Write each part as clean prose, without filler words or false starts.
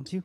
One, two.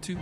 to.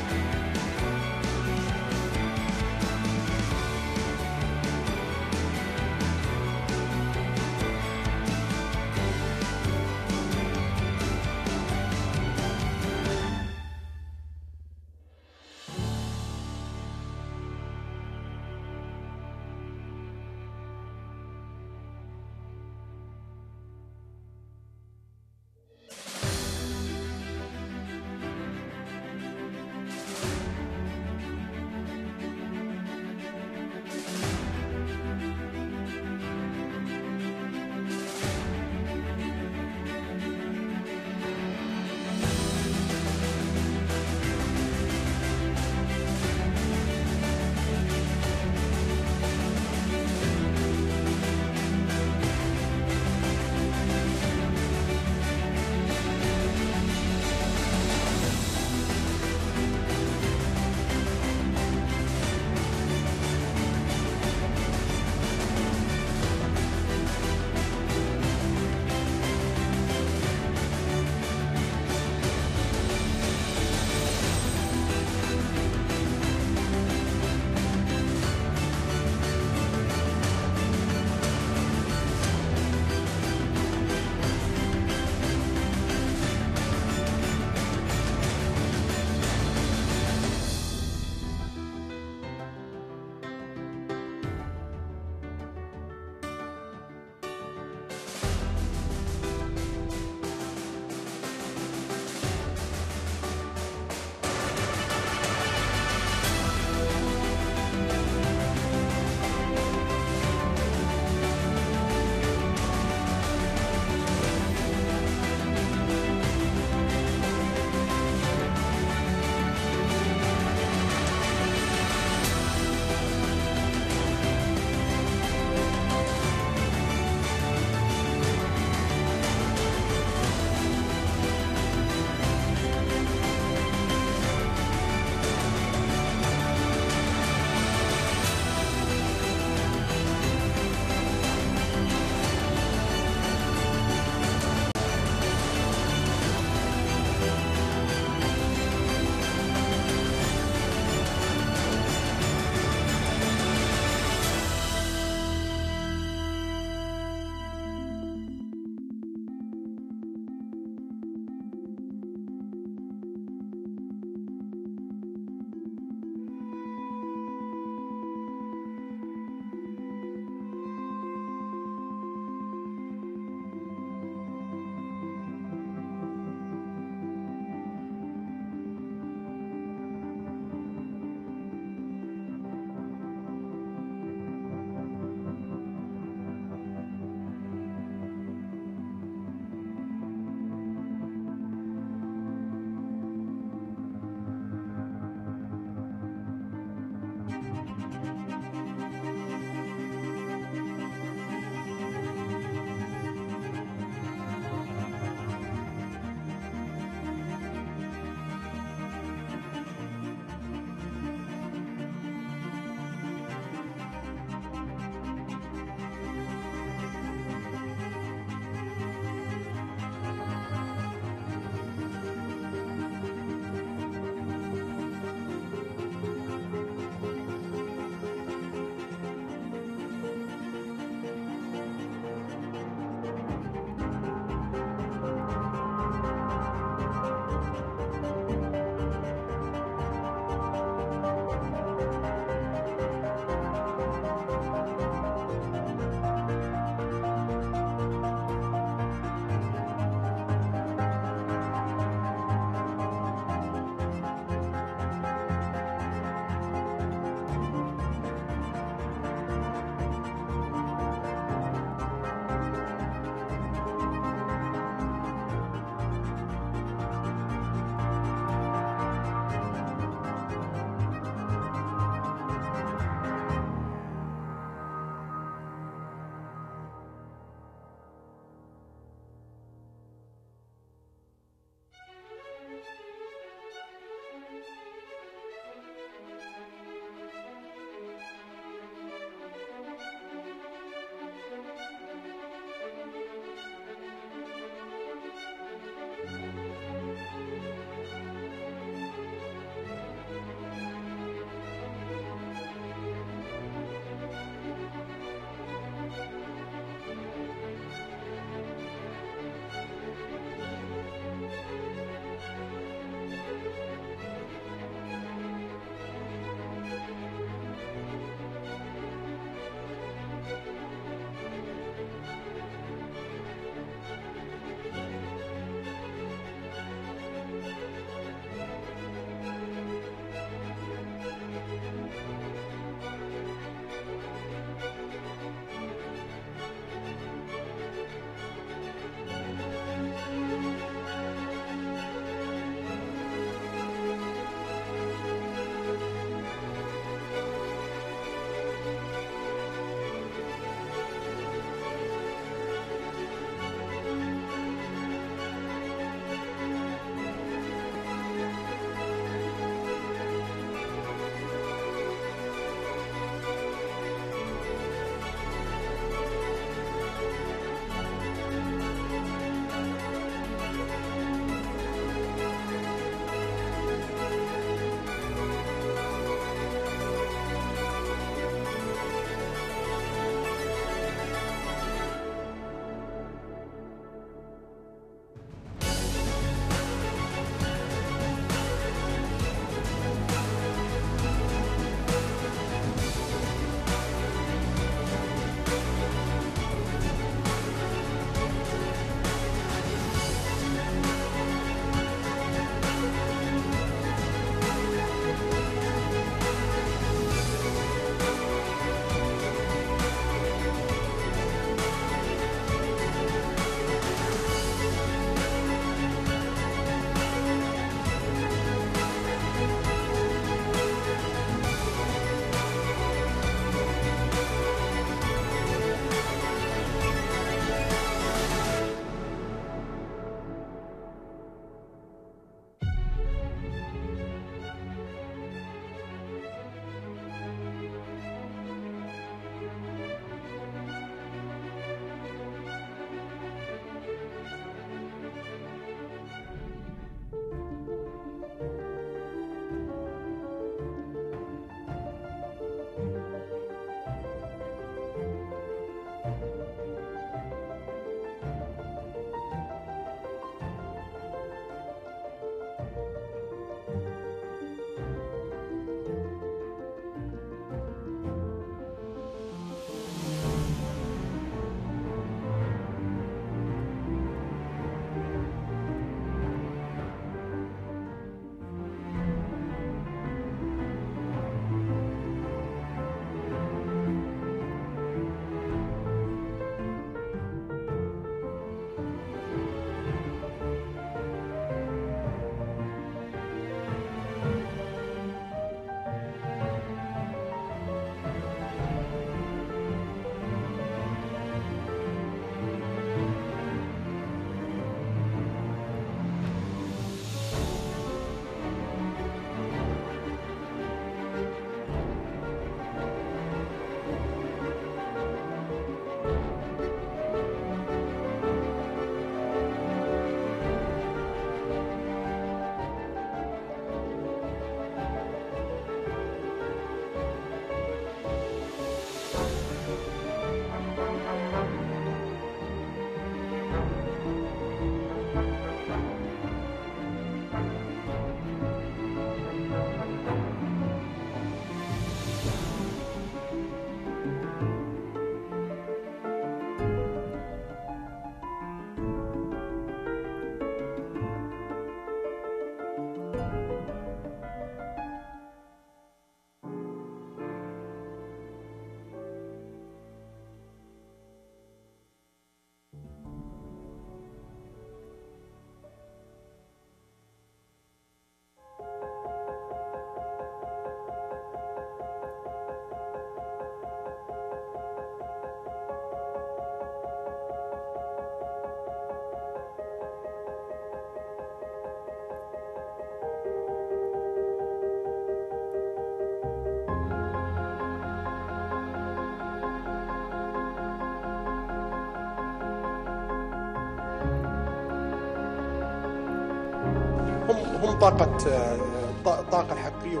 هم طاقة الحقيقية.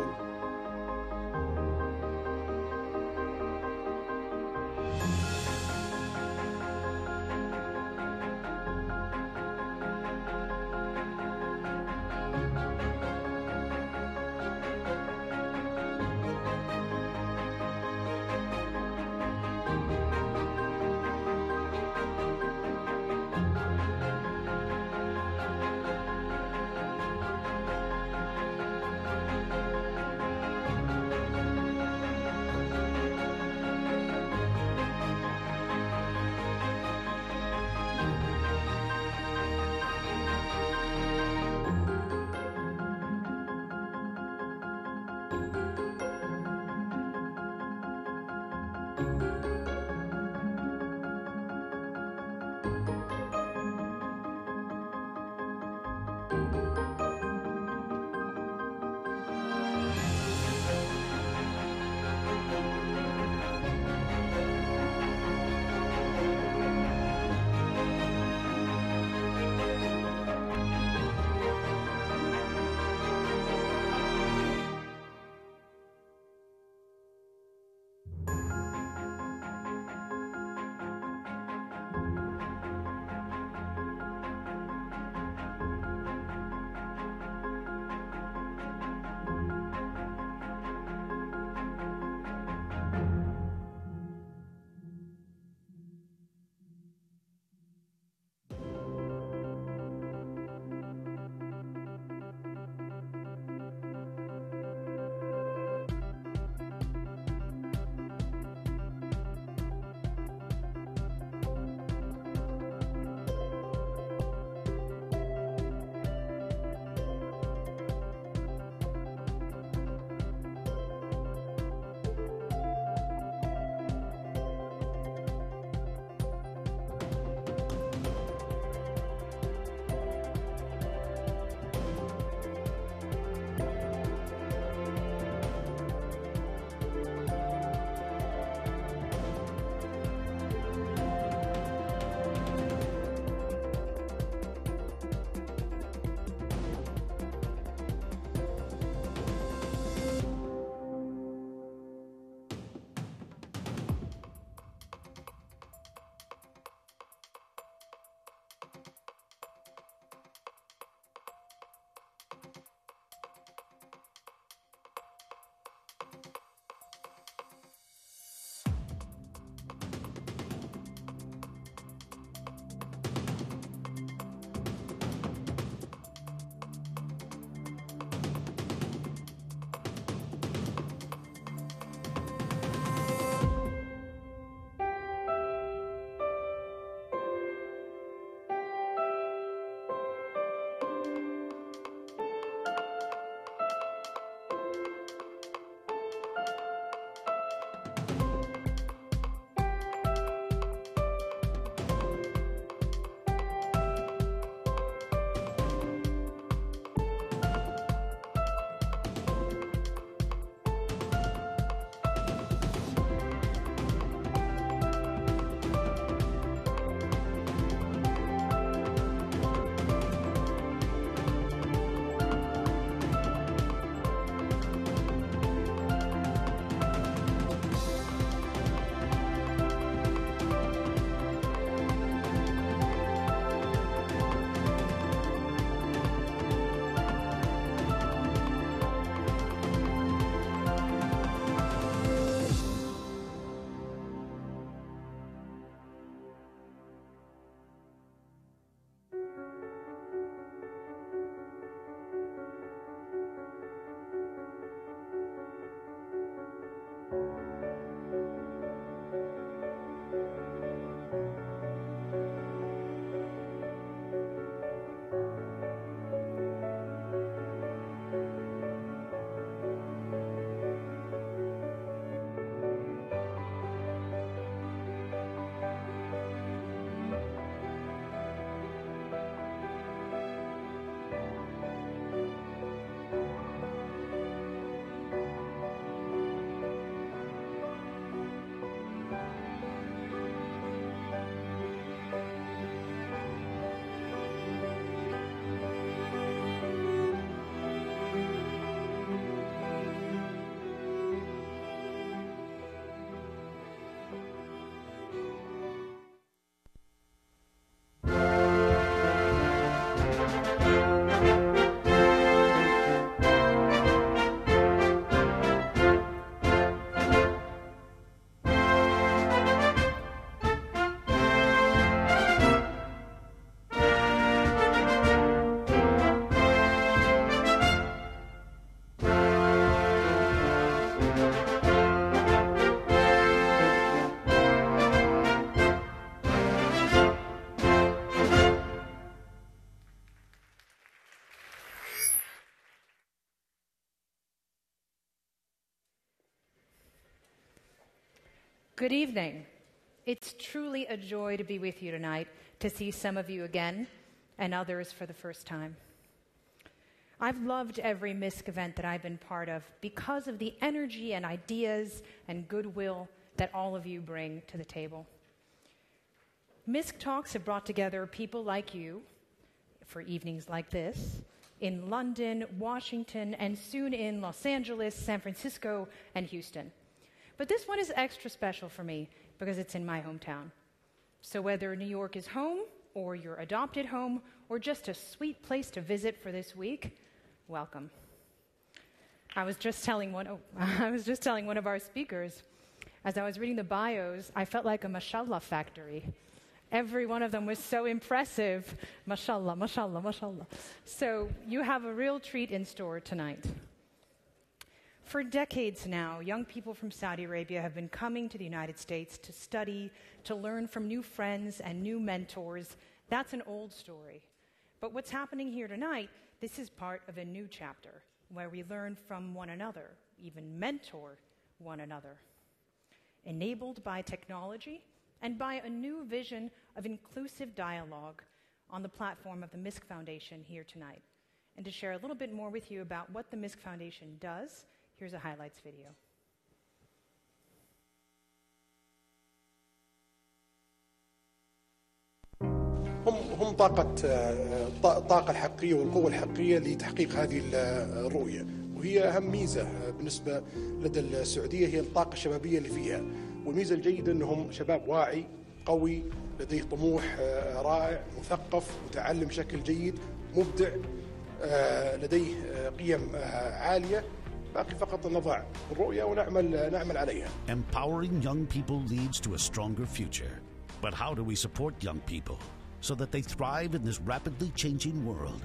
Good evening. It's truly a joy to be with you tonight, to see some of you again and others for the first time. I've loved every Misk event that I've been part of because of the energy and ideas and goodwill that all of you bring to the table. Misk Talks have brought together people like you for evenings like this in London, Washington, and soon in Los Angeles, San Francisco, and Houston. But this one is extra special for me because it's in my hometown. So whether New York is home, or your adopted home, or just a sweet place to visit for this week, welcome. I was just telling one of our speakers, as I was reading the bios, I felt like a mashallah factory. Every one of them was so impressive. Mashallah, mashallah, mashallah. So you have a real treat in store tonight. For decades now, young people from Saudi Arabia have been coming to the United States to study, to learn from new friends and new mentors. That's an old story. But what's happening here tonight, this is part of a new chapter where we learn from one another, even mentor one another. Enabled by technology and by a new vision of inclusive dialogue on the platform of the Misk Foundation here tonight. And to share a little bit more with you about what the Misk Foundation does, here's a highlights video. هم الطاقة الحقيقية والقوة الحقيقية لتحقيق هذه الرؤية، وهي أهم ميزة بالنسبة لدى السعودية هي الطاقة الشبابية اللي فيها، والميزة الجيدة أنهم شباب واعي قوي لديه طموح رائع مثقف متعلم بشكل جيد مبدع لديه قيم عالية. باقي فقط نضع الرؤية ونعمل عليها. Empowering young people leads to a stronger future. But how do we support young people so that they thrive in this rapidly changing world?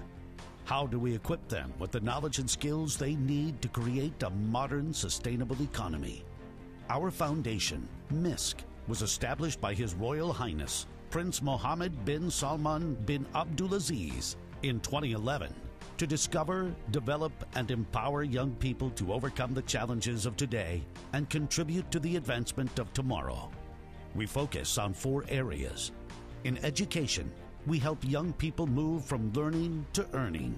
How do we equip them with the knowledge and skills they need to create a modern, sustainable economy? Our foundation, Misk, was established by His Royal Highness, Prince Mohammed bin Salman bin Abdulaziz, in 2011 to discover, develop, and empower young people to overcome the challenges of today and contribute to the advancement of tomorrow. We focus on 4 areas. In education, we help young people move from learning to earning.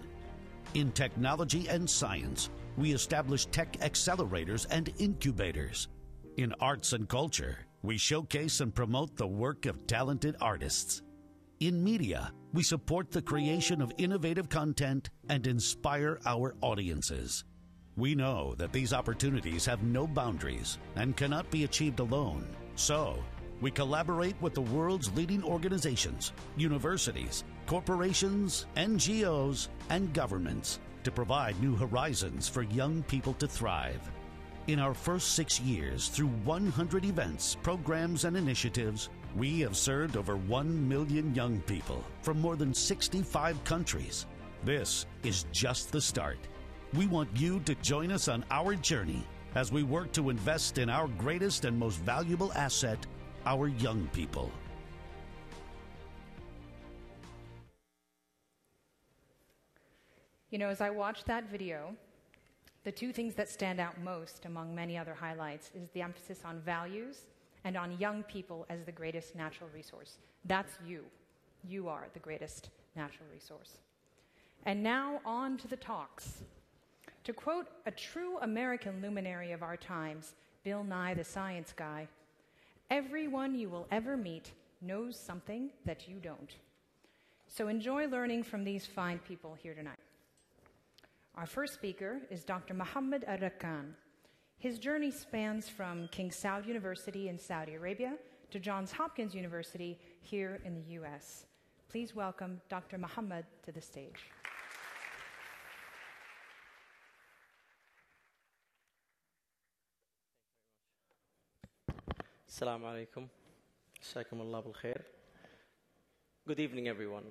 In technology and science, we establish tech accelerators and incubators. In arts and culture, we showcase and promote the work of talented artists. In media, we support the creation of innovative content and inspire our audiences. We know that these opportunities have no boundaries and cannot be achieved alone. So, we collaborate with the world's leading organizations, universities, corporations, NGOs, and governments to provide new horizons for young people to thrive. In our first 6 years, through 100 events, programs, and initiatives, we have served over 1 million young people from more than 65 countries. This is just the start. We want you to join us on our journey as we work to invest in our greatest and most valuable asset, our young people. You know, as I watched that video, the 2 things that stand out most among many other highlights is the emphasis on values and on young people as the greatest natural resource. That's you. You are the greatest natural resource. And now on to the talks. To quote a true American luminary of our times, Bill Nye the Science Guy, everyone you will ever meet knows something that you don't. So enjoy learning from these fine people here tonight. Our first speaker is Dr. Muhammad Al-Rakkan. His journey spans from King Saud University in Saudi Arabia to Johns Hopkins University here in the U.S. Please welcome Dr. Muhammad to the stage. Assalamu alaikum. Jazakumullah bil khair. Good evening, everyone.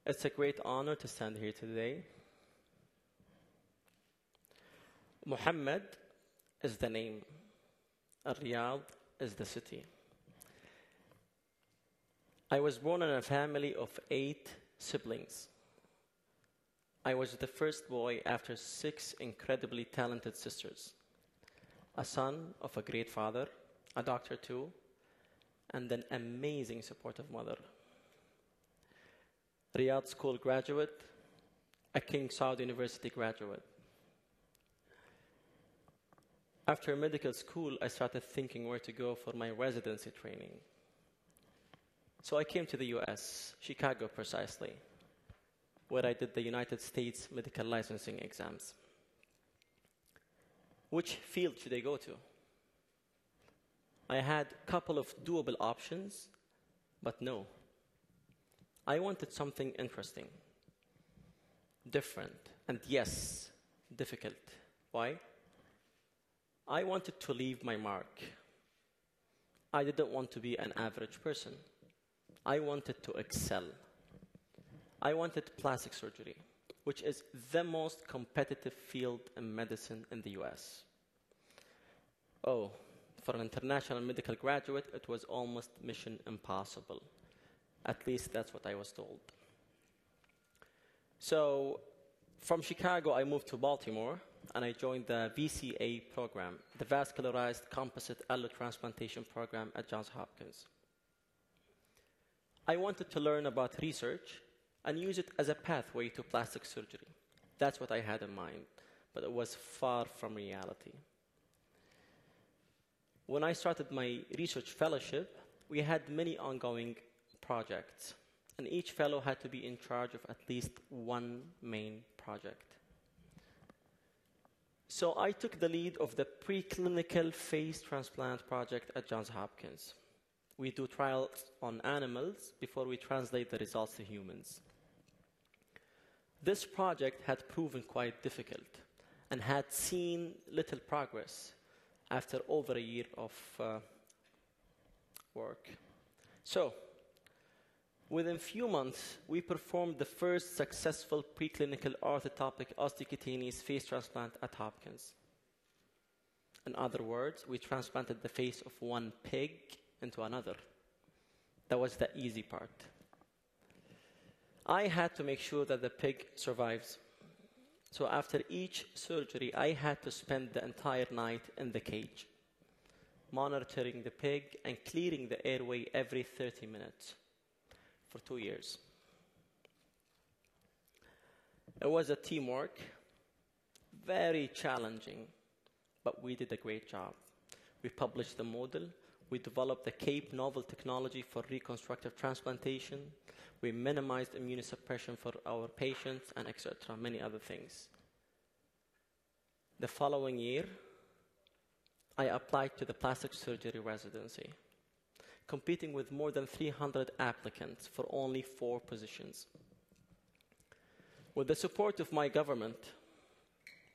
It's a great honor to stand here today. Muhammad is the name. Riyadh is the city. I was born in a family of 8 siblings. I was the first boy after 6 incredibly talented sisters. A son of a great father, a doctor too, and an amazing supportive mother. Riyadh School graduate, a King Saud University graduate. After medical school, I started thinking where to go for my residency training. So I came to the US, Chicago precisely, where I did the United States medical licensing exams. Which field should I go to? I had a couple of doable options, but no. I wanted something interesting, different, and yes, difficult. Why? I wanted to leave my mark. I didn't want to be an average person. I wanted to excel. I wanted plastic surgery, which is the most competitive field in medicine in the US. Oh, for an international medical graduate, it was almost mission impossible. At least that's what I was told. So, from Chicago, I moved to Baltimore, and I joined the VCA program, the Vascularized Composite Allotransplantation program at Johns Hopkins. I wanted to learn about research and use it as a pathway to plastic surgery. That's what I had in mind, but it was far from reality. When I started my research fellowship, we had many ongoing projects, and each fellow had to be in charge of at least one main project. So I took the lead of the preclinical phase transplant project at Johns Hopkins. We do trials on animals before we translate the results to humans. This project had proven quite difficult and had seen little progress after over a year of work. So, within few months, we performed the first successful preclinical orthotopic osteocutaneous face transplant at Hopkins. In other words, we transplanted the face of one pig into another. That was the easy part. I had to make sure that the pig survives. So after each surgery, I had to spend the entire night in the cage, monitoring the pig and clearing the airway every 30 minutes for 2 years. It was a teamwork, very challenging, but we did a great job. We published the model. We developed the CAPE novel technology for reconstructive transplantation. We minimized immunosuppression for our patients, and etc., many other things. The following year, I applied to the plastic surgery residency, competing with more than 300 applicants for only 4 positions. With the support of my government,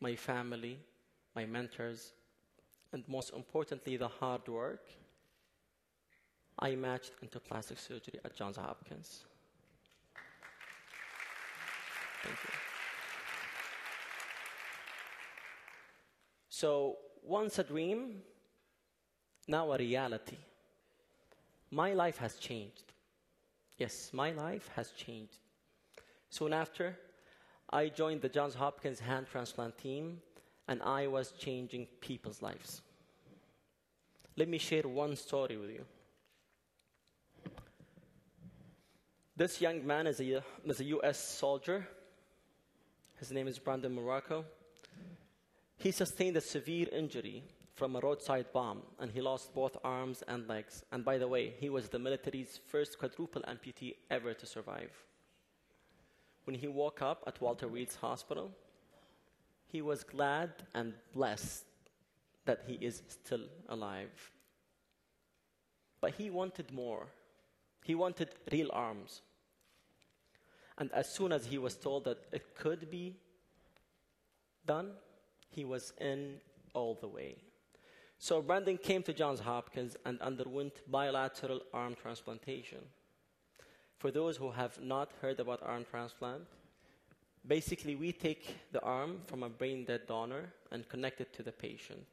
my family, my mentors, and most importantly, the hard work, I matched into plastic surgery at Johns Hopkins. Thank you. So, once a dream, now a reality. My life has changed. Yes, my life has changed. Soon after, I joined the Johns Hopkins hand transplant team, and I was changing people's lives. Let me share one story with you. This young man is a US soldier. His name is Brandon Morocco. He sustained a severe injury from a roadside bomb, and he lost both arms and legs. And by the way, he was the military's first quadruple amputee ever to survive. When he woke up at Walter Reed's hospital, he was glad and blessed that he is still alive. But he wanted more. He wanted real arms. And as soon as he was told that it could be done, he was in all the way. So Brandon came to Johns Hopkins and underwent bilateral arm transplantation. For those who have not heard about arm transplant, basically we take the arm from a brain-dead donor and connect it to the patient.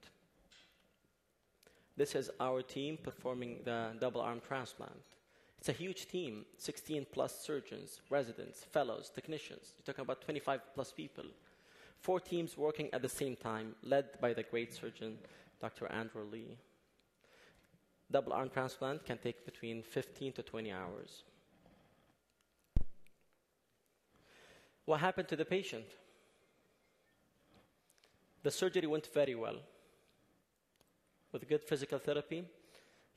This is our team performing the double arm transplant. It's a huge team, 16 plus surgeons, residents, fellows, technicians. You're talking about 25 plus people. 4 teams working at the same time, led by the great surgeon, Dr. Andrew Lee. double arm transplant can take between 15 to 20 hours. What happened to the patient? The surgery went very well. With good physical therapy,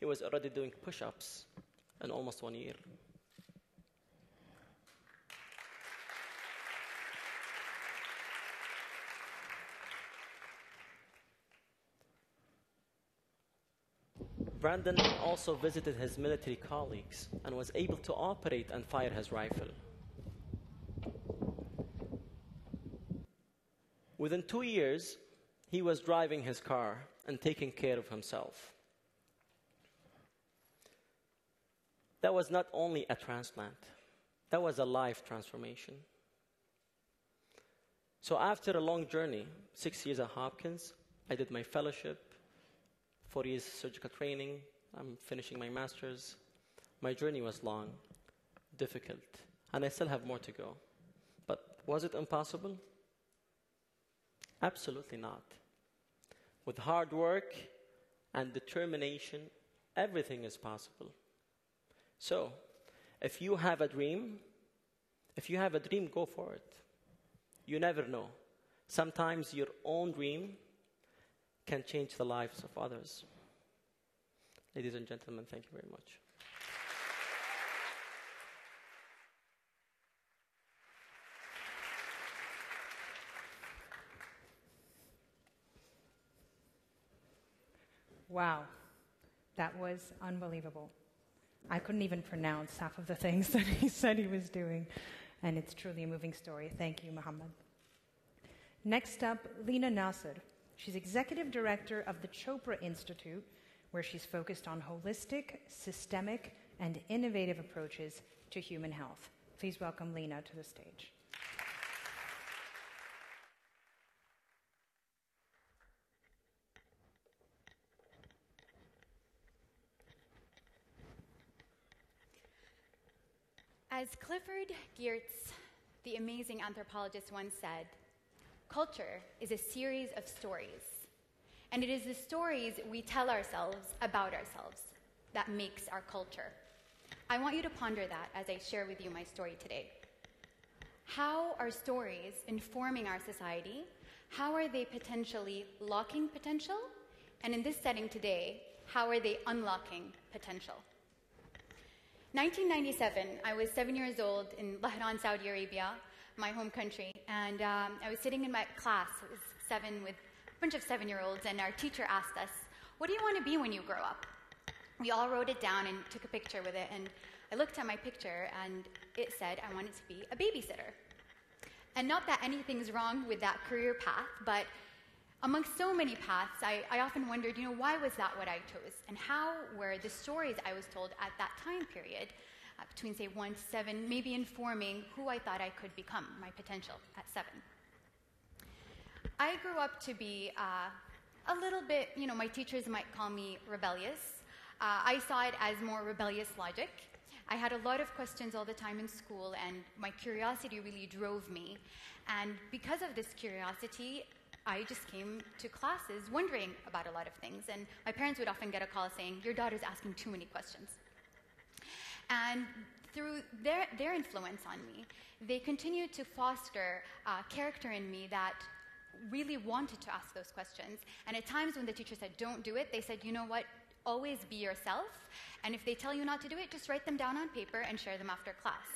he was already doing push-ups in almost 1 year. Brandon also visited his military colleagues and was able to operate and fire his rifle. Within 2 years, he was driving his car and taking care of himself. That was not only a transplant, that was a life transformation. So after a long journey, 6 years at Hopkins, I did my fellowship, 4 years surgical training, I'm finishing my master's. My journey was long, difficult, and I still have more to go. But was it impossible? Absolutely not. With hard work and determination, everything is possible. So, if you have a dream, go for it. You never know. Sometimes your own dream can change the lives of others. Ladies and gentlemen, thank you very much. Wow, that was unbelievable. I couldn't even pronounce half of the things that he said he was doing, and it's truly a moving story. Thank you, Muhammad. Next up, Lena Nasser. She's executive director of the Chopra Institute, where she's focused on holistic, systemic, and innovative approaches to human health. Please welcome Lena to the stage. As Clifford Geertz, the amazing anthropologist, once said, culture is a series of stories, and it is the stories we tell ourselves about ourselves that makes our culture. I want you to ponder that as I share with you my story today. How are stories informing our society? How are they potentially locking potential? And in this setting today, how are they unlocking potential? 1997, I was 7 years old in Lahran, Saudi Arabia, my home country, and I was sitting in my class. It was 7 with a bunch of 7-year-olds, and our teacher asked us, "What do you want to be when you grow up?" We all wrote it down and took a picture with it, and I looked at my picture, and it said I wanted to be a babysitter. And not that anything's wrong with that career path, but amongst so many paths, I often wondered, why was that what I chose? And how were the stories I was told at that time period, between, say, 1 to 7, maybe informing who I thought I could become, my potential at 7. I grew up to be a little bit, my teachers might call me rebellious. I saw it as more rebellious logic. I had a lot of questions all the time in school, and my curiosity really drove me. And because of this curiosity, I just came to classes wondering about a lot of things, and my parents would often get a call saying, "Your daughter's asking too many questions." And through their influence on me, they continued to foster character in me that really wanted to ask those questions. And at times when the teacher said, "Don't do it," they said, "You know what? Always be yourself, and if they tell you not to do it, just write them down on paper and share them after class."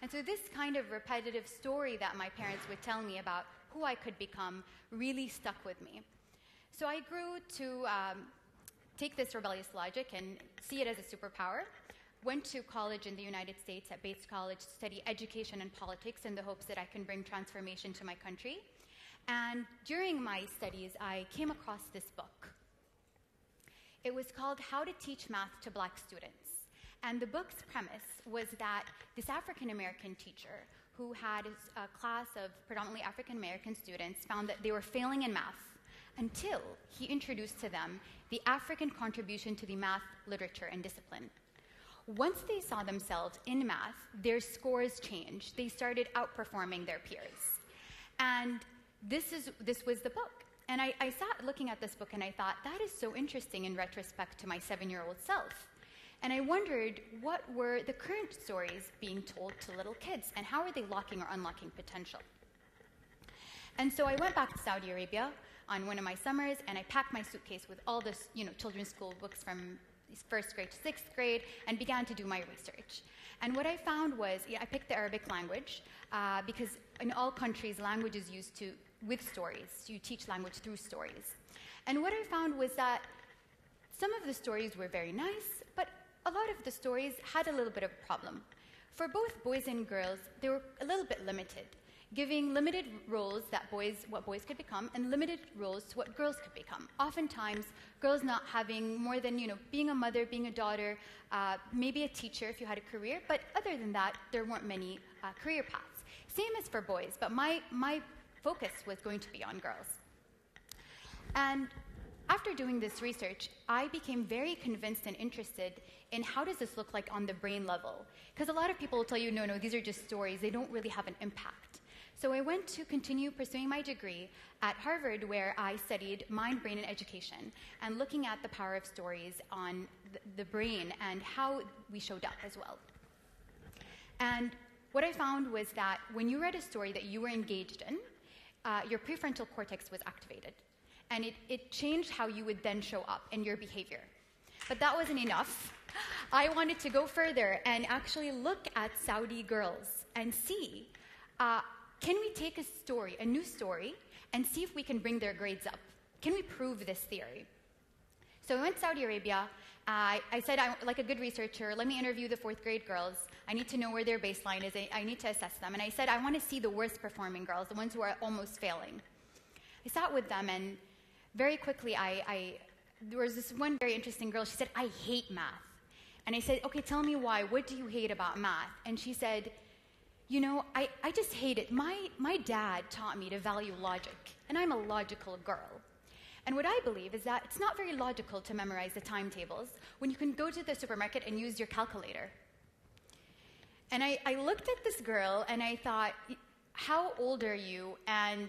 And so this kind of repetitive story that my parents would tell me about who I could become really stuck with me. So I grew to take this rebellious logic and see it as a superpower. Went to college in the United States at Bates College to study education and politics in the hopes that I can bring transformation to my country. And during my studies, I came across this book. It was called How to Teach Math to Black Students. And the book's premise was that this African-American teacher who had a class of predominantly African-American students found that they were failing in math until he introduced to them the African contribution to the math literature and discipline. Once they saw themselves in math, their scores changed. They started outperforming their peers. And this was the book. And I sat looking at this book and I thought, that is so interesting in retrospect to my 7-year-old self. And I wondered, what were the current stories being told to little kids, and how are they locking or unlocking potential? And so I went back to Saudi Arabia on one of my summers, and I packed my suitcase with all this, children's school books from 1st grade to 6th grade, and began to do my research. And what I found was, I picked the Arabic language, because in all countries, language is used with stories. You teach language through stories. And what I found was that some of the stories were very nice, but a lot of the stories had a little bit of a problem. For both boys and girls, they were a little bit limited, giving limited roles what boys could become, and limited roles to what girls could become. Oftentimes, girls not having more than, being a mother, being a daughter, maybe a teacher if you had a career, but other than that, there weren't many career paths. Same as for boys, but my focus was going to be on girls. And after doing this research, I became very convinced and interested in how does this look like on the brain level. Because a lot of people will tell you, no, these are just stories. They don't really have an impact. So I went to continue pursuing my degree at Harvard, where I studied mind, brain, and education, and looking at the power of stories on the brain and how we showed up as well. And what I found was that when you read a story that you were engaged in, your prefrontal cortex was activated. And it changed how you would then show up in your behavior. But that wasn't enough. I wanted to go further and actually look at Saudi girls and see, can we take a new story, and see if we can bring their grades up? Can we prove this theory? So I went to Saudi Arabia. I said, like a good researcher, let me interview the 4th grade girls. I need to know where their baseline is. I need to assess them. And I said, I want to see the worst performing girls, the ones who are almost failing. I sat with them, and very quickly, there was this one very interesting girl. She said, I hate math. And I said, okay, tell me why. What do you hate about math? And she said, I just hate it. My dad taught me to value logic, and I'm a logical girl. And what I believe is that it's not very logical to memorize the timetables when you can go to the supermarket and use your calculator. And I looked at this girl, and I thought, how old are you, and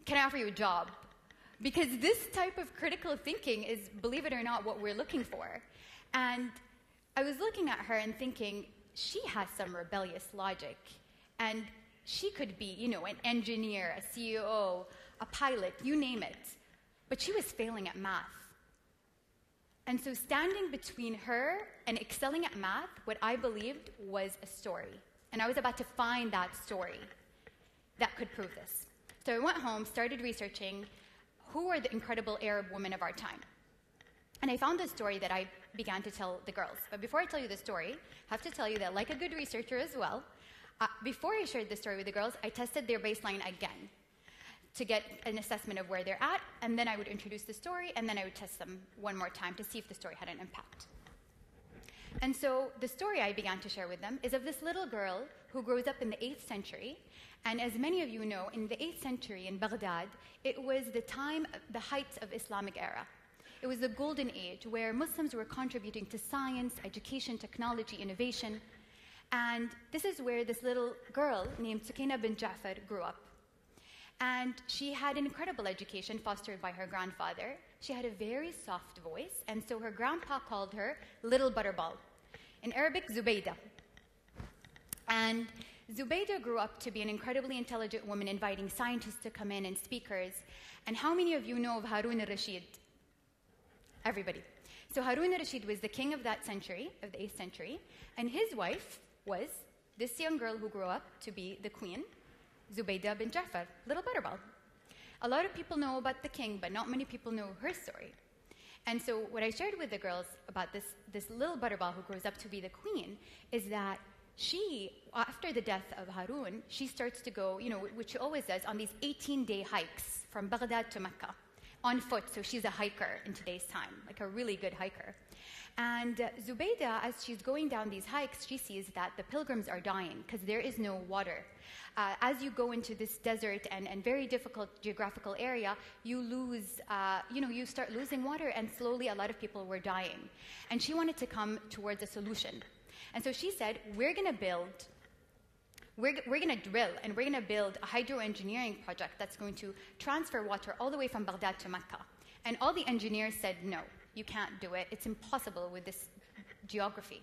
can I offer you a job? Because this type of critical thinking is, believe it or not, what we're looking for. And I was looking at her and thinking, she has some rebellious logic. And she could be, an engineer, a CEO, a pilot, you name it. But she was failing at math. And so standing between her and excelling at math, what I believed was a story. And I was about to find that story that could prove this. So I went home, started researching who were the incredible Arab women of our time. And I found this story that I began to tell the girls. But before I tell you the story, I have to tell you that, like a good researcher as well, before I shared the story with the girls, I tested their baseline again to get an assessment of where they're at, and then I would introduce the story, and then I would test them one more time to see if the story had an impact. And so the story I began to share with them is of this little girl who grows up in the 8th century. And as many of you know, in the 8th century in Baghdad, it was the height of Islamic era. It was the golden age where Muslims were contributing to science, education, technology, innovation. And this is where this little girl named Sukaina bint Ja'far grew up. And she had an incredible education fostered by her grandfather. She had a very soft voice, and so her grandpa called her Little Butterball. In Arabic, Zubaydah. And Zubaydah grew up to be an incredibly intelligent woman, inviting scientists to come in and speakers. And how many of you know of Harun al-Rashid? Everybody. So Harun al-Rashid was the king of that century, of the 8th century, and his wife was this young girl who grew up to be the queen, Zubaydah bint Ja'far, Little Butterball. A lot of people know about the king, but not many people know her story. And so what I shared with the girls about this little Butterball who grows up to be the queen is that she, after the death of Harun, she starts to go, which she always does, on these 18-day hikes from Baghdad to Mecca on foot. So she's a hiker in today's time, like a really good hiker. And Zubaydah, as she's going down these hikes, she sees that the pilgrims are dying because there is no water. As you go into this desert and very difficult geographical area, you lose, you start losing water, and slowly a lot of people were dying. And she wanted to come towards a solution. And so she said, we're going we're going to drill and we're going to build a hydroengineering project that's going to transfer water all the way from Baghdad to Mecca. And all the engineers said, no, you can't do it. It's impossible with this geography.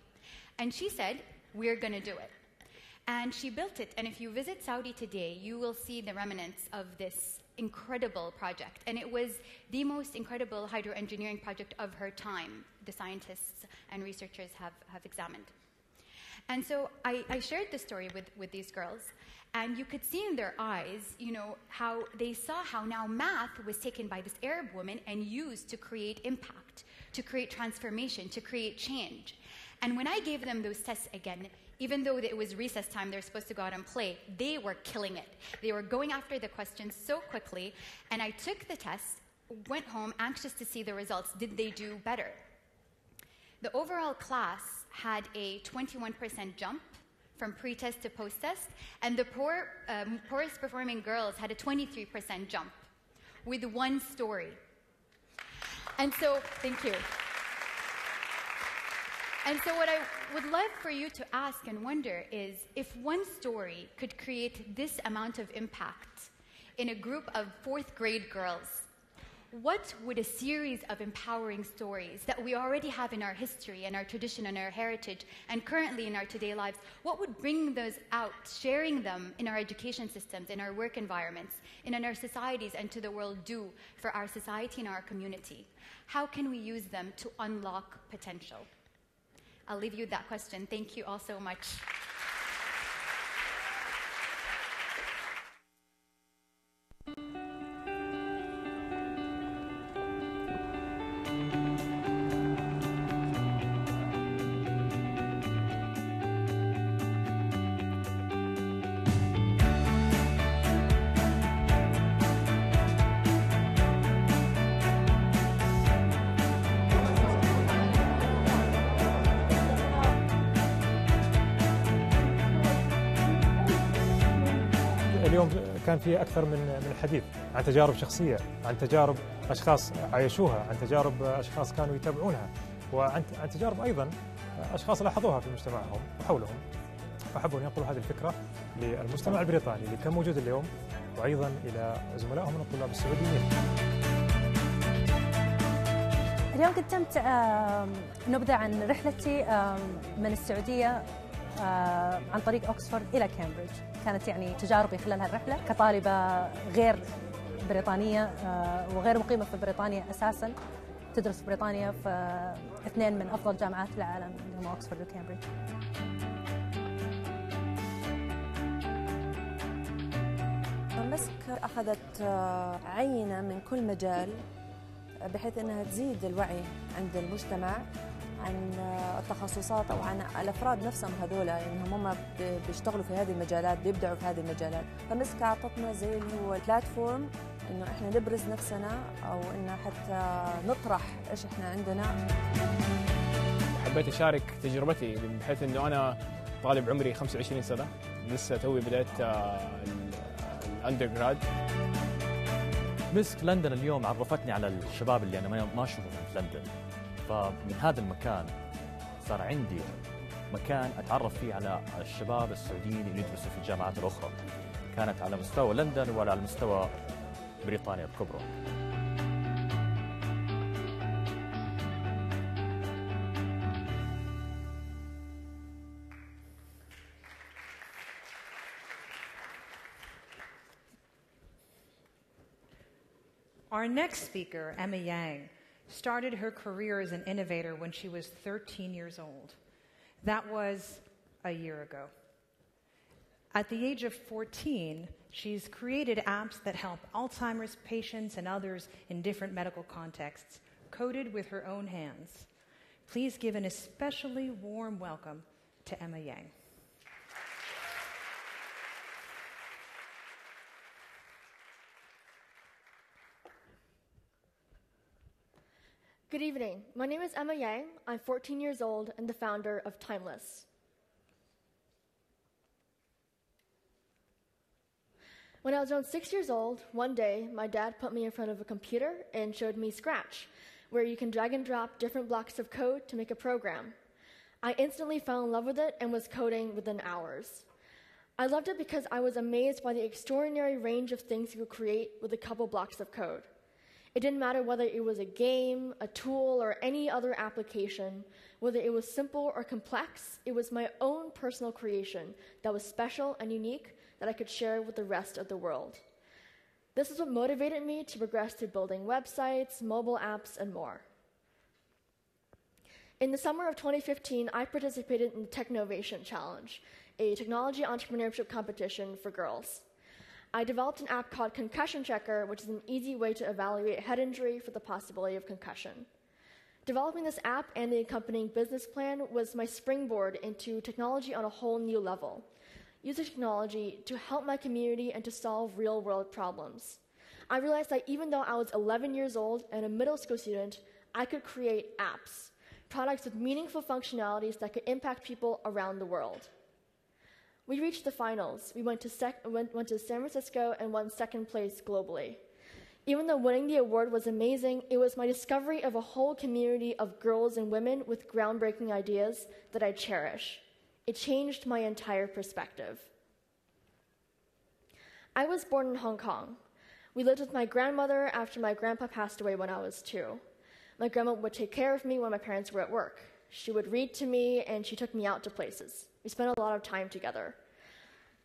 And she said, we're going to do it. And she built it. And if you visit Saudi today, you will see the remnants of this incredible project. And it was the most incredible hydroengineering project of her time, the scientists and researchers have examined. And so I shared this story with these girls, and you could see in their eyes, how they saw how now math was taken by this Arab woman and used to create impact, to create transformation, to create change. And when I gave them those tests again, even though it was recess time, they're supposed to go out and play, they were killing it. They were going after the questions so quickly, and I took the test, went home anxious to see the results. Did they do better? The overall class had a 21% jump from pre-test to post-test, and the poorest performing girls had a 23% jump with one story. And so, thank you. And so what I would love for you to ask and wonder is, if one story could create this amount of impact in a group of 4th grade girls, what would a series of empowering stories that we already have in our history and our tradition and our heritage and currently in our today lives, what would bring those out, sharing them in our education systems, in our work environments, in our societies and to the world do for our society and our community? How can we use them to unlock potential? I'll leave you with that question. Thank you all so much. اليوم كان في أكثر من الحديث عن تجارب شخصية، عن تجارب أشخاص عايشوها، عن تجارب أشخاص كانوا يتابعونها، وعن تجارب أيضا أشخاص لاحظوها في مجتمعهم وحولهم، فحبوا أن ينقلوا هذه الفكرة للمجتمع البريطاني اللي كان موجود اليوم، وأيضا إلى زملائهم من الطلاب السعوديين. اليوم قدمت نبذة عن رحلتي من السعودية عن طريق أوكسفورد إلى كامبريدج. كانت يعني تجاربي خلال هالرحلة كطالبة غير بريطانية وغير مقيمة في بريطانيا أساساً، تدرس في بريطانيا في 2 من أفضل جامعات العالم اللي هم أوكسفورد وكامبريدج. مسك أخذت عينة من كل مجال بحيث أنها تزيد الوعي عند المجتمع عن التخصصات أو عن الأفراد نفسهم هذولا، يعني هم بيشتغلوا في هذه المجالات، بيبدعوا في هذه المجالات. فمسك أعطتنا زي اللي هو بلاتفورم إنه إحنا نبرز نفسنا أو إنه حتى نطرح إيش إحنا عندنا. حبيت أشارك تجربتي بحيث إنه أنا طالب عمري 25 سنة، لسه توي بدأت الأندرجراد. مسك لندن اليوم عرفتني على الشباب اللي أنا ما أشوفهم في لندن، فمن هذا المكان صار عندي مكان أتعرف فيه على الشباب السعوديين اللي يدرسوا في الجامعات الأخرى، كانت على مستوى لندن ولا على مستوى بريطانيا بكبرى. Our next speaker, Emma Yang, started her career as an innovator when she was 13 years old. That was a year ago. At the age of 14, she's created apps that help Alzheimer's patients and others in different medical contexts, coded with her own hands. Please give an especially warm welcome to Emma Yang. Good evening. My name is Emma Yang. I'm 14 years old and the founder of Timeless. When I was around 6 years old, one day my dad put me in front of a computer and showed me Scratch, where you can drag and drop different blocks of code to make a program. I instantly fell in love with it and was coding within hours. I loved it because I was amazed by the extraordinary range of things you could create with a couple blocks of code. It didn't matter whether it was a game, a tool, or any other application, whether it was simple or complex, it was my own personal creation that was special and unique that I could share with the rest of the world. This is what motivated me to progress to building websites, mobile apps, and more. In the summer of 2015, I participated in the Technovation Challenge, a technology entrepreneurship competition for girls. I developed an app called Concussion Checker, which is an easy way to evaluate head injury for the possibility of concussion. Developing this app and the accompanying business plan was my springboard into technology on a whole new level. Using technology to help my community and to solve real-world problems. I realized that even though I was 11 years old and a middle school student, I could create apps, products with meaningful functionalities that could impact people around the world. We reached the finals. We went to San Francisco and won second place globally. Even though winning the award was amazing, it was my discovery of a whole community of girls and women with groundbreaking ideas that I cherish. It changed my entire perspective. I was born in Hong Kong. We lived with my grandmother after my grandpa passed away when I was 2. My grandma would take care of me when my parents were at work. She would read to me, and she took me out to places. We spent a lot of time together.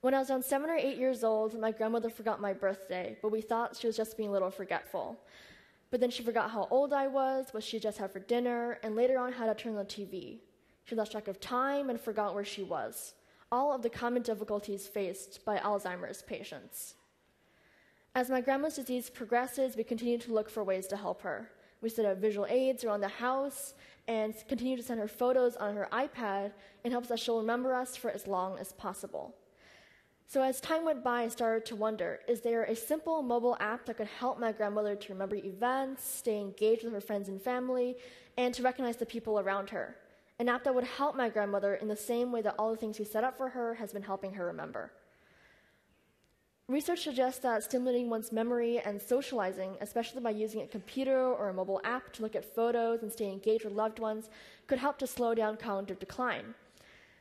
When I was around 7 or 8 years old, my grandmother forgot my birthday, but we thought she was just being a little forgetful. But then she forgot how old I was, what she just had for dinner, and later on had to turn on the TV. She lost track of time and forgot where she was. All of the common difficulties faced by Alzheimer's patients. As my grandma's disease progresses, we continue to look for ways to help her. We set up visual aids around the house and continue to send her photos on her iPad in hopes that she'll remember us for as long as possible. So as time went by, I started to wonder, is there a simple mobile app that could help my grandmother to remember events, stay engaged with her friends and family, and to recognize the people around her? An app that would help my grandmother in the same way that all the things we set up for her has been helping her remember. Research suggests that stimulating one's memory and socializing, especially by using a computer or a mobile app to look at photos and stay engaged with loved ones, could help to slow down cognitive decline.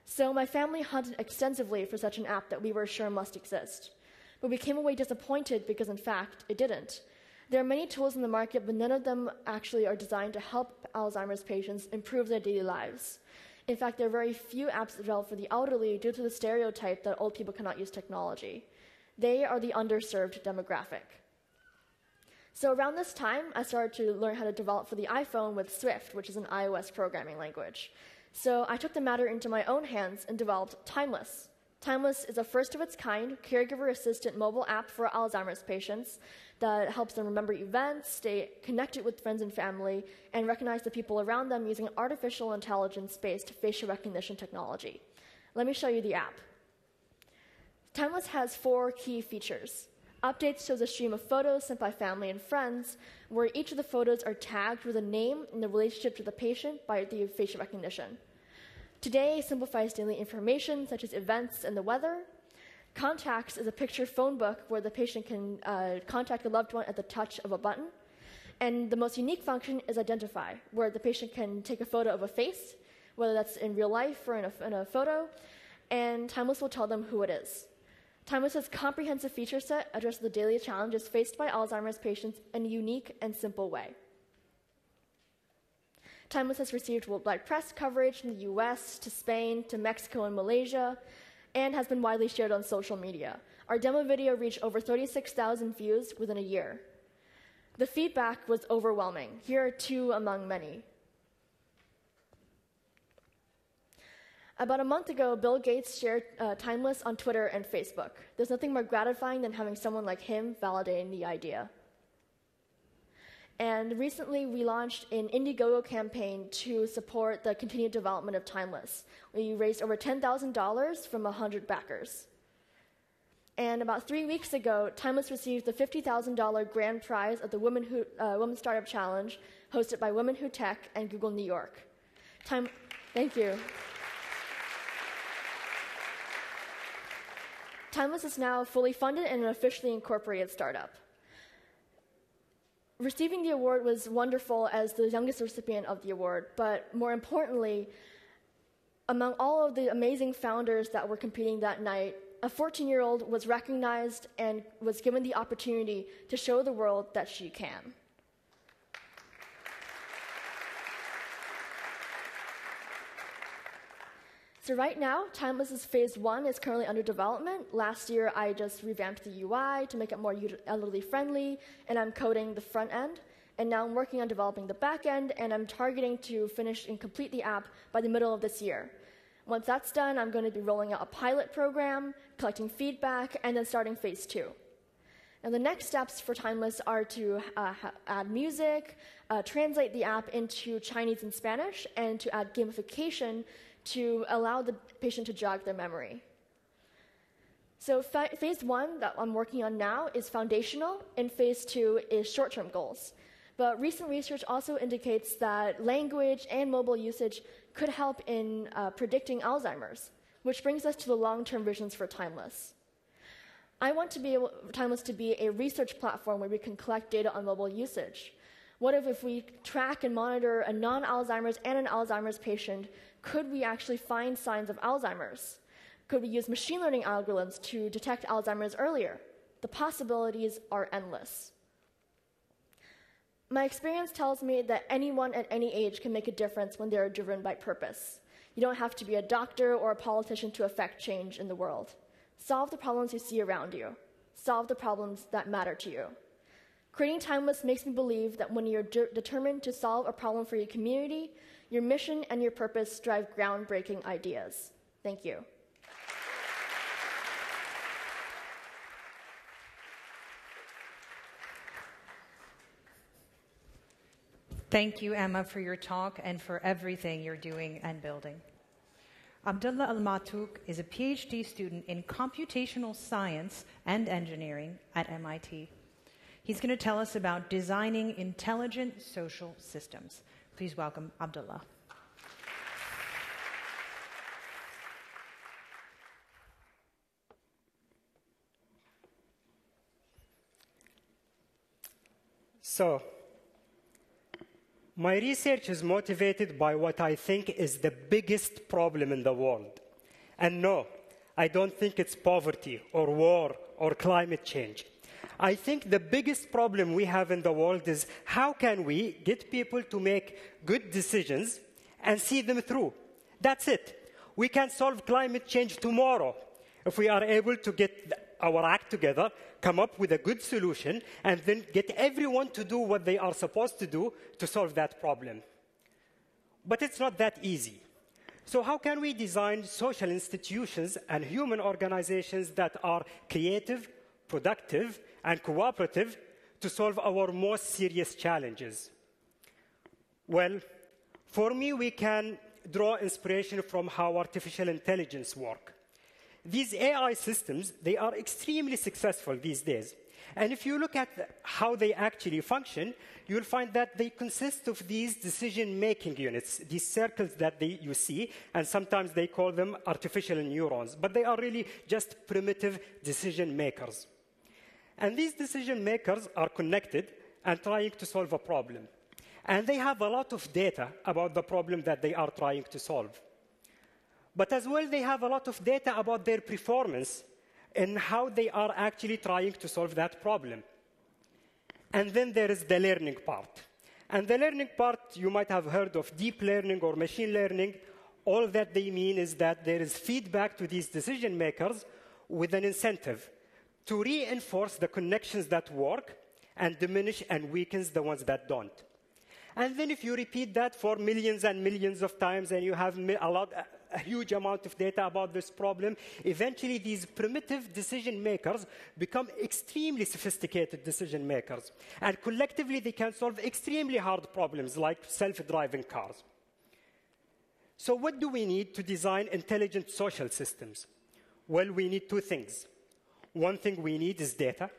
So my family hunted extensively for such an app that we were sure must exist. But we came away disappointed because, in fact, it didn't. There are many tools in the market, but none of them actually are designed to help Alzheimer's patients improve their daily lives. In fact, there are very few apps developed for the elderly due to the stereotype that old people cannot use technology. They are the underserved demographic. So around this time, I started to learn how to develop for the iPhone with Swift, which is an iOS programming language. So I took the matter into my own hands and developed Timeless. Timeless is a first-of-its-kind caregiver-assistant mobile app for Alzheimer's patients that helps them remember events, stay connected with friends and family, and recognize the people around them using artificial intelligence-based facial recognition technology. Let me show you the app. Timeless has 4 key features. Updates shows a stream of photos sent by family and friends, where each of the photos are tagged with a name and the relationship to the patient by the facial recognition. Today simplifies daily information such as events and the weather. Contacts is a picture phone book where the patient can contact a loved one at the touch of a button. And the most unique function is Identify, where the patient can take a photo of a face, whether that's in real life or in a photo, and Timeless will tell them who it is. Timeless's comprehensive feature set addresses the daily challenges faced by Alzheimer's patients in a unique and simple way. Timeless has received worldwide press coverage from the US to Spain to Mexico and Malaysia, and has been widely shared on social media. Our demo video reached over 36,000 views within a year. The feedback was overwhelming. Here are 2 among many. About a month ago, Bill Gates shared Timeless on Twitter and Facebook. There's nothing more gratifying than having someone like him validating the idea. And recently, we launched an Indiegogo campaign to support the continued development of Timeless. We raised over $10,000 from 100 backers. And about 3 weeks ago, Timeless received the $50,000 grand prize of the Women Startup Challenge, hosted by Women Who Tech and Google New York. Thank you. Timeless is now fully funded and an officially incorporated startup. Receiving the award was wonderful as the youngest recipient of the award, but more importantly, among all of the amazing founders that were competing that night, a 14-year-old was recognized and was given the opportunity to show the world that she can. So right now, Timeless's phase 1 is currently under development. Last year, I just revamped the UI to make it more elderly friendly, and I'm coding the front end. And now I'm working on developing the back end, and I'm targeting to finish and complete the app by the middle of this year. Once that's done, I'm going to be rolling out a pilot program, collecting feedback, and then starting phase 2. And the next steps for Timeless are to add music, translate the app into Chinese and Spanish, and to add gamification to allow the patient to jog their memory. So phase 1 that I'm working on now is foundational, and phase 2 is short-term goals. But recent research also indicates that language and mobile usage could help in predicting Alzheimer's, which brings us to the long-term visions for Timeless. I want Timeless to be a research platform where we can collect data on mobile usage. What if we track and monitor a non-Alzheimer's and an Alzheimer's patient? Could we actually find signs of Alzheimer's? Could we use machine learning algorithms to detect Alzheimer's earlier? The possibilities are endless. My experience tells me that anyone at any age can make a difference when they are driven by purpose. You don't have to be a doctor or a politician to affect change in the world. Solve the problems you see around you. Solve the problems that matter to you. Creating Timeless makes me believe that when you're determined to solve a problem for your community, your mission and your purpose drive groundbreaking ideas. Thank you. Thank you, Emma, for your talk and for everything you're doing and building. Abdullah Al-Matouk is a PhD student in computational science and engineering at MIT. He's going to tell us about designing intelligent social systems. Please welcome Abdullah. So, my research is motivated by what I think is the biggest problem in the world. And no, I don't think it's poverty or war or climate change. I think the biggest problem we have in the world is how can we get people to make good decisions and see them through? That's it. We can solve climate change tomorrow if we are able to get our act together, come up with a good solution, and then get everyone to do what they are supposed to do to solve that problem. But it's not that easy. So how can we design social institutions and human organizations that are creative, productive, and cooperative to solve our most serious challenges? Well, for me, we can draw inspiration from how artificial intelligence works. These AI systems, they are extremely successful these days. And if you look at how they actually function, you'll find that they consist of these decision-making units, these circles that you see, and sometimes they call them artificial neurons. But they are really just primitive decision makers. And these decision makers are connected and trying to solve a problem. And they have a lot of data about the problem that they are trying to solve. But as well, they have a lot of data about their performance and how they are actually trying to solve that problem. And then there is the learning part. And the learning part, you might have heard of deep learning or machine learning. All that they mean is that there is feedback to these decision makers with an incentive to reinforce the connections that work and diminish and weakens the ones that don't. And then if you repeat that for millions and millions of times and you have a huge amount of data about this problem, eventually these primitive decision makers become extremely sophisticated decision makers. And collectively, they can solve extremely hard problems like self-driving cars. So what do we need to design intelligent social systems? Well, we need two things. One thing we need is data.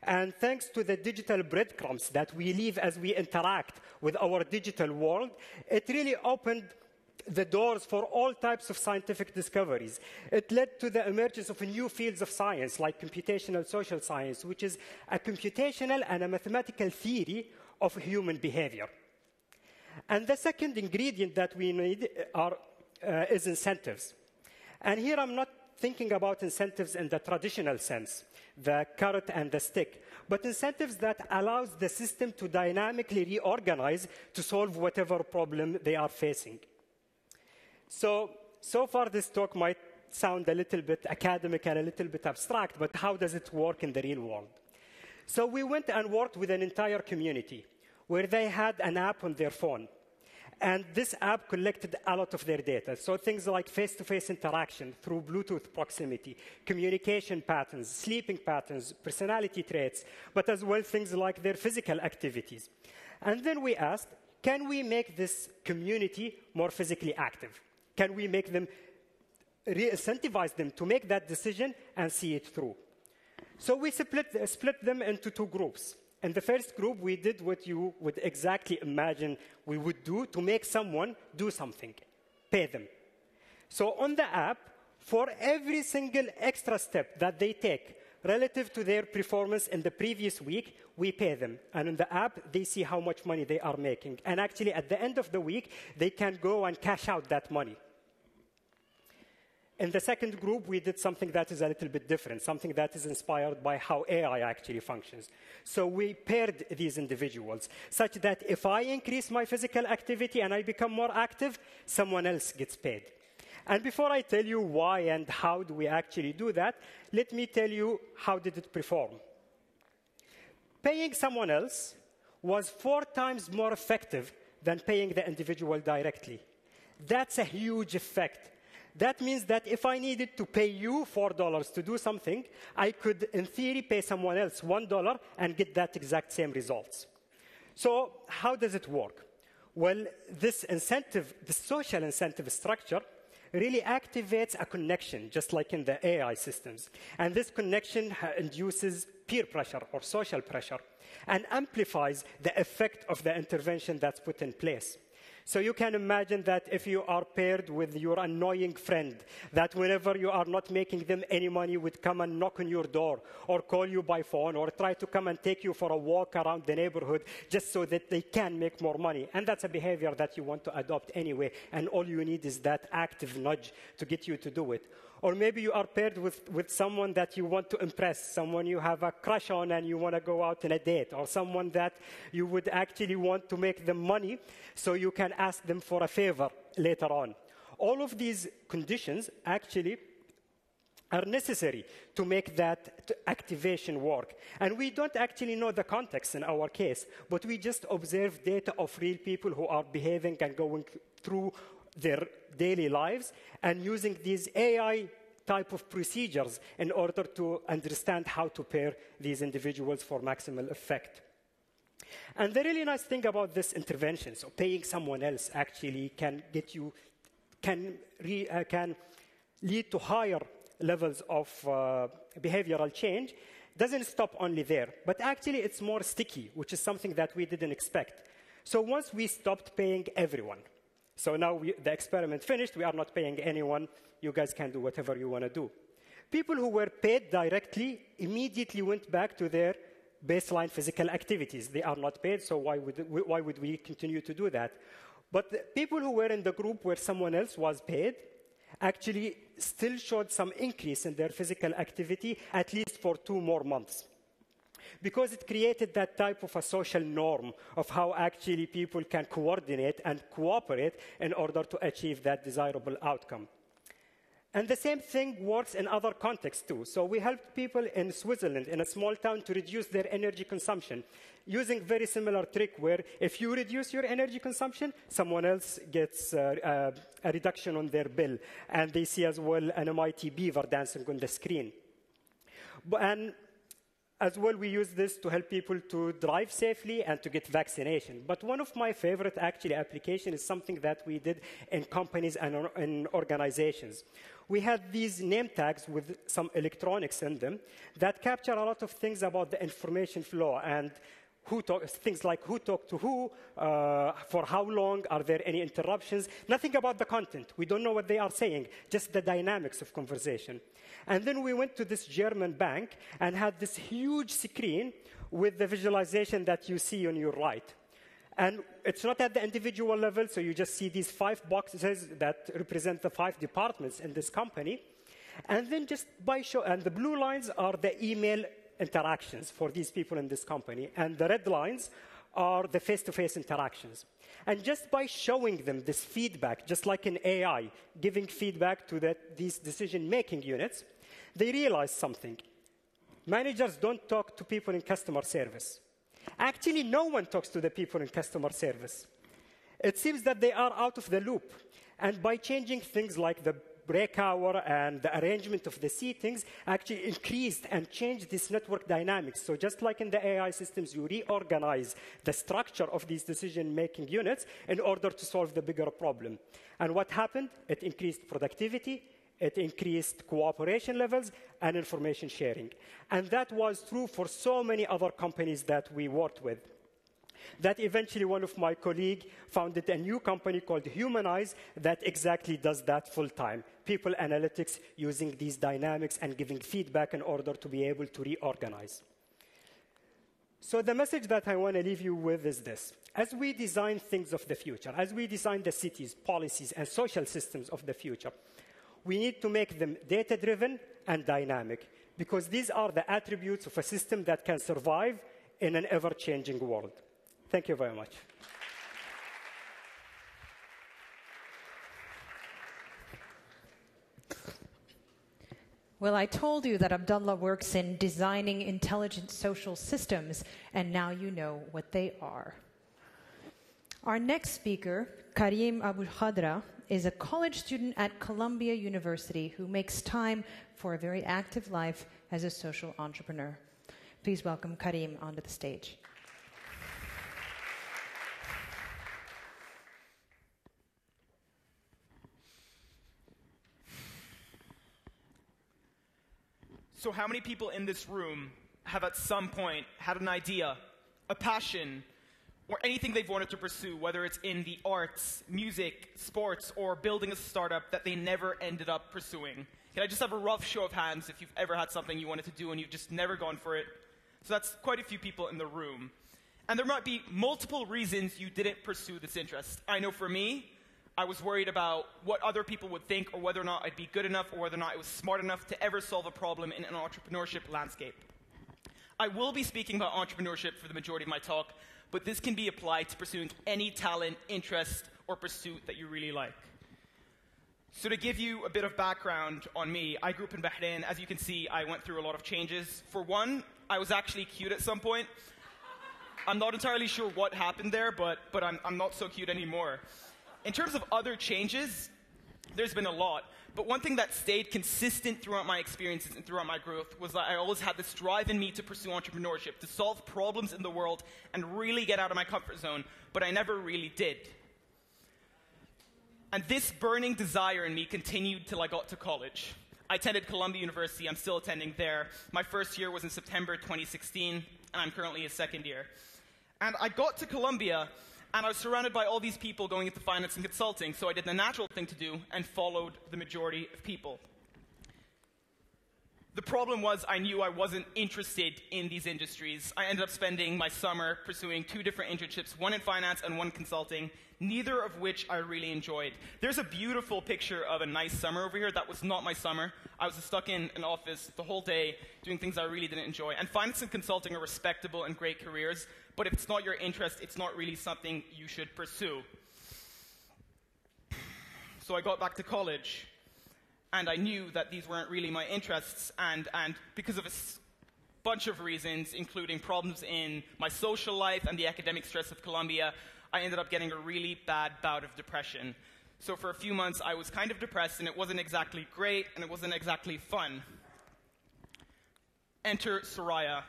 And thanks to the digital breadcrumbs that we leave as we interact with our digital world, it really opened the doors for all types of scientific discoveries. It led to the emergence of new fields of science, like computational social science, which is a computational and a mathematical theory of human behavior. And the second ingredient that we need is incentives. And here I'm not thinking about incentives in the traditional sense, the carrot and the stick, but incentives that allows the system to dynamically reorganize to solve whatever problem they are facing. So far this talk might sound a little bit academic and a little bit abstract, but how does it work in the real world? So we went and worked with an entire community where they had an app on their phone. And this app collected a lot of their data. So things like face-to-face interaction through Bluetooth proximity, communication patterns, sleeping patterns, personality traits, but as well things like their physical activities. And then we asked, can we make this community more physically active? Can we make them, re-incentivize them to make that decision and see it through? So we split them into two groups. In the first group, we did what you would exactly imagine we would do to make someone do something, pay them. So on the app, for every single extra step that they take relative to their performance in the previous week, we pay them. And in the app, they see how much money they are making. And actually, at the end of the week, they can go and cash out that money. In the second group, we did something that is a little bit different, something that is inspired by how AI actually functions. So we paired these individuals such that if I increase my physical activity and I become more active, someone else gets paid. And before I tell you why and how do we actually do that, let me tell you how did it perform. Paying someone else was 4 times more effective than paying the individual directly. That's a huge effect. That means that if I needed to pay you $4 to do something, I could, in theory, pay someone else $1 and get that exact same results. So how does it work? Well, this incentive, the social incentive structure, really activates a connection, just like in the AI systems. And this connection induces peer pressure or social pressure and amplifies the effect of the intervention that's put in place. So you can imagine that if you are paired with your annoying friend, that whenever you are not making them any money, would come and knock on your door or call you by phone or try to come and take you for a walk around the neighborhood just so that they can make more money. And that's a behavior that you want to adopt anyway, and all you need is that active nudge to get you to do it. Or maybe you are paired with someone that you want to impress, someone you have a crush on and you want to go out on a date, or someone that you would actually want to make them money so you can ask them for a favor later on. All of these conditions actually are necessary to make that activation work. And we don't actually know the context in our case, but we just observe data of real people who are behaving and going through their daily lives and using these AI type of procedures in order to understand how to pair these individuals for maximal effect. And the really nice thing about this intervention, so paying someone else actually can lead to higher levels of behavioral change, doesn't stop only there, but actually it's more sticky, which is something that we didn't expect. So once we stopped paying everyone, so now the experiment finished, we are not paying anyone, you guys can do whatever you want to do. People who were paid directly immediately went back to their baseline physical activities. They are not paid, so why would we continue to do that? But the people who were in the group where someone else was paid actually still showed some increase in their physical activity, at least for 2 more months. Because it created that type of a social norm of how actually people can coordinate and cooperate in order to achieve that desirable outcome. And the same thing works in other contexts too. So we helped people in Switzerland, in a small town, to reduce their energy consumption, using very similar trick where if you reduce your energy consumption, someone else gets a reduction on their bill. And they see as well an MIT beaver dancing on the screen. And as well, we use this to help people to drive safely and to get vaccination. But one of my favorite, actually, application is something that we did in companies and in organizations. We had these name tags with some electronics in them that capture a lot of things about the information flow and things like who talked to who, for how long, are there any interruptions, nothing about the content. We don't know what they are saying, just the dynamics of conversation. And then we went to this German bank and had this huge screen with the visualization that you see on your right. And it's not at the individual level, so you just see these 5 boxes that represent the 5 departments in this company. And then just by and the blue lines are the email interactions for these people in this company, and the red lines are the face-to-face interactions. And just by showing them this feedback, just like in AI, giving feedback to these decision-making units, they realize something. Managers don't talk to people in customer service. Actually, no one talks to the people in customer service. It seems that they are out of the loop. And by changing things like the break hour and the arrangement of the seatings, actually increased and changed this network dynamics. So just like in the AI systems, you reorganize the structure of these decision-making units in order to solve the bigger problem. And what happened? It increased productivity, it increased cooperation levels, and information sharing. And that was true for so many other companies that we worked with. That eventually one of my colleagues founded a new company called Humanize that exactly does that full-time. People analytics using these dynamics and giving feedback in order to be able to reorganize. So the message that I want to leave you with is this. As we design things of the future, as we design the cities, policies, and social systems of the future, we need to make them data-driven and dynamic, because these are the attributes of a system that can survive in an ever-changing world. Thank you very much. Well, I told you that Abdullah works in designing intelligent social systems, and now you know what they are. Our next speaker, Karim Abu Khadra, is a college student at Columbia University who makes time for a very active life as a social entrepreneur. Please welcome Karim onto the stage. So how many people in this room have at some point had an idea, a passion, or anything they've wanted to pursue, whether it's in the arts, music, sports, or building a startup that they never ended up pursuing? Can I just have a rough show of hands if you've ever had something you wanted to do and you've just never gone for it? So that's quite a few people in the room. And there might be multiple reasons you didn't pursue this interest. I know for me, I was worried about what other people would think, or whether or not I'd be good enough, or whether or not I was smart enough to ever solve a problem in an entrepreneurship landscape. I will be speaking about entrepreneurship for the majority of my talk, but this can be applied to pursuing any talent, interest, or pursuit that you really like. So to give you a bit of background on me, I grew up in Bahrain. As you can see, I went through a lot of changes. For one, I was actually cute at some point. I'm not entirely sure what happened there, but I'm not so cute anymore. In terms of other changes, there's been a lot. But one thing that stayed consistent throughout my experiences and throughout my growth was that I always had this drive in me to pursue entrepreneurship, to solve problems in the world and really get out of my comfort zone, but I never really did. And this burning desire in me continued till I got to college. I attended Columbia University. I'm still attending there. My first year was in September 2016, and I'm currently a second year. And I got to Columbia, and I was surrounded by all these people going into finance and consulting, so I did the natural thing to do and followed the majority of people. The problem was I knew I wasn't interested in these industries. I ended up spending my summer pursuing 2 different internships, one in finance and one in consulting, neither of which I really enjoyed. There's a beautiful picture of a nice summer over here. That was not my summer. I was stuck in an office the whole day doing things I really didn't enjoy. And finance and consulting are respectable and great careers, but if it's not your interest, it's not really something you should pursue. So I got back to college, and I knew that these weren't really my interests, and because of a bunch of reasons, including problems in my social life and the academic stress of Columbia, I ended up getting a really bad bout of depression. So for a few months, I was kind of depressed, and it wasn't exactly great, and it wasn't exactly fun. Enter Soraya.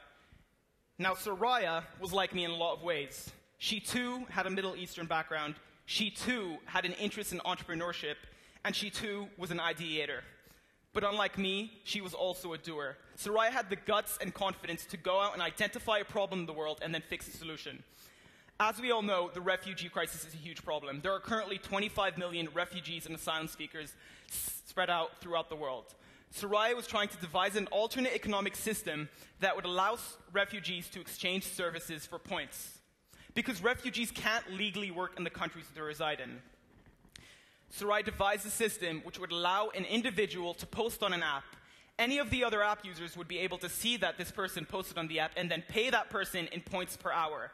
Now, Soraya was like me in a lot of ways. She, too, had a Middle Eastern background. She, too, had an interest in entrepreneurship. And she, too, was an ideator. But unlike me, she was also a doer. Soraya had the guts and confidence to go out and identify a problem in the world and then fix a solution. As we all know, the refugee crisis is a huge problem. There are currently 25 million refugees and asylum seekers spread out throughout the world. Soraya was trying to devise an alternate economic system that would allow refugees to exchange services for points, because refugees can't legally work in the countries they reside in. Soraya devised a system which would allow an individual to post on an app. Any of the other app users would be able to see that this person posted on the app and then pay that person in points per hour.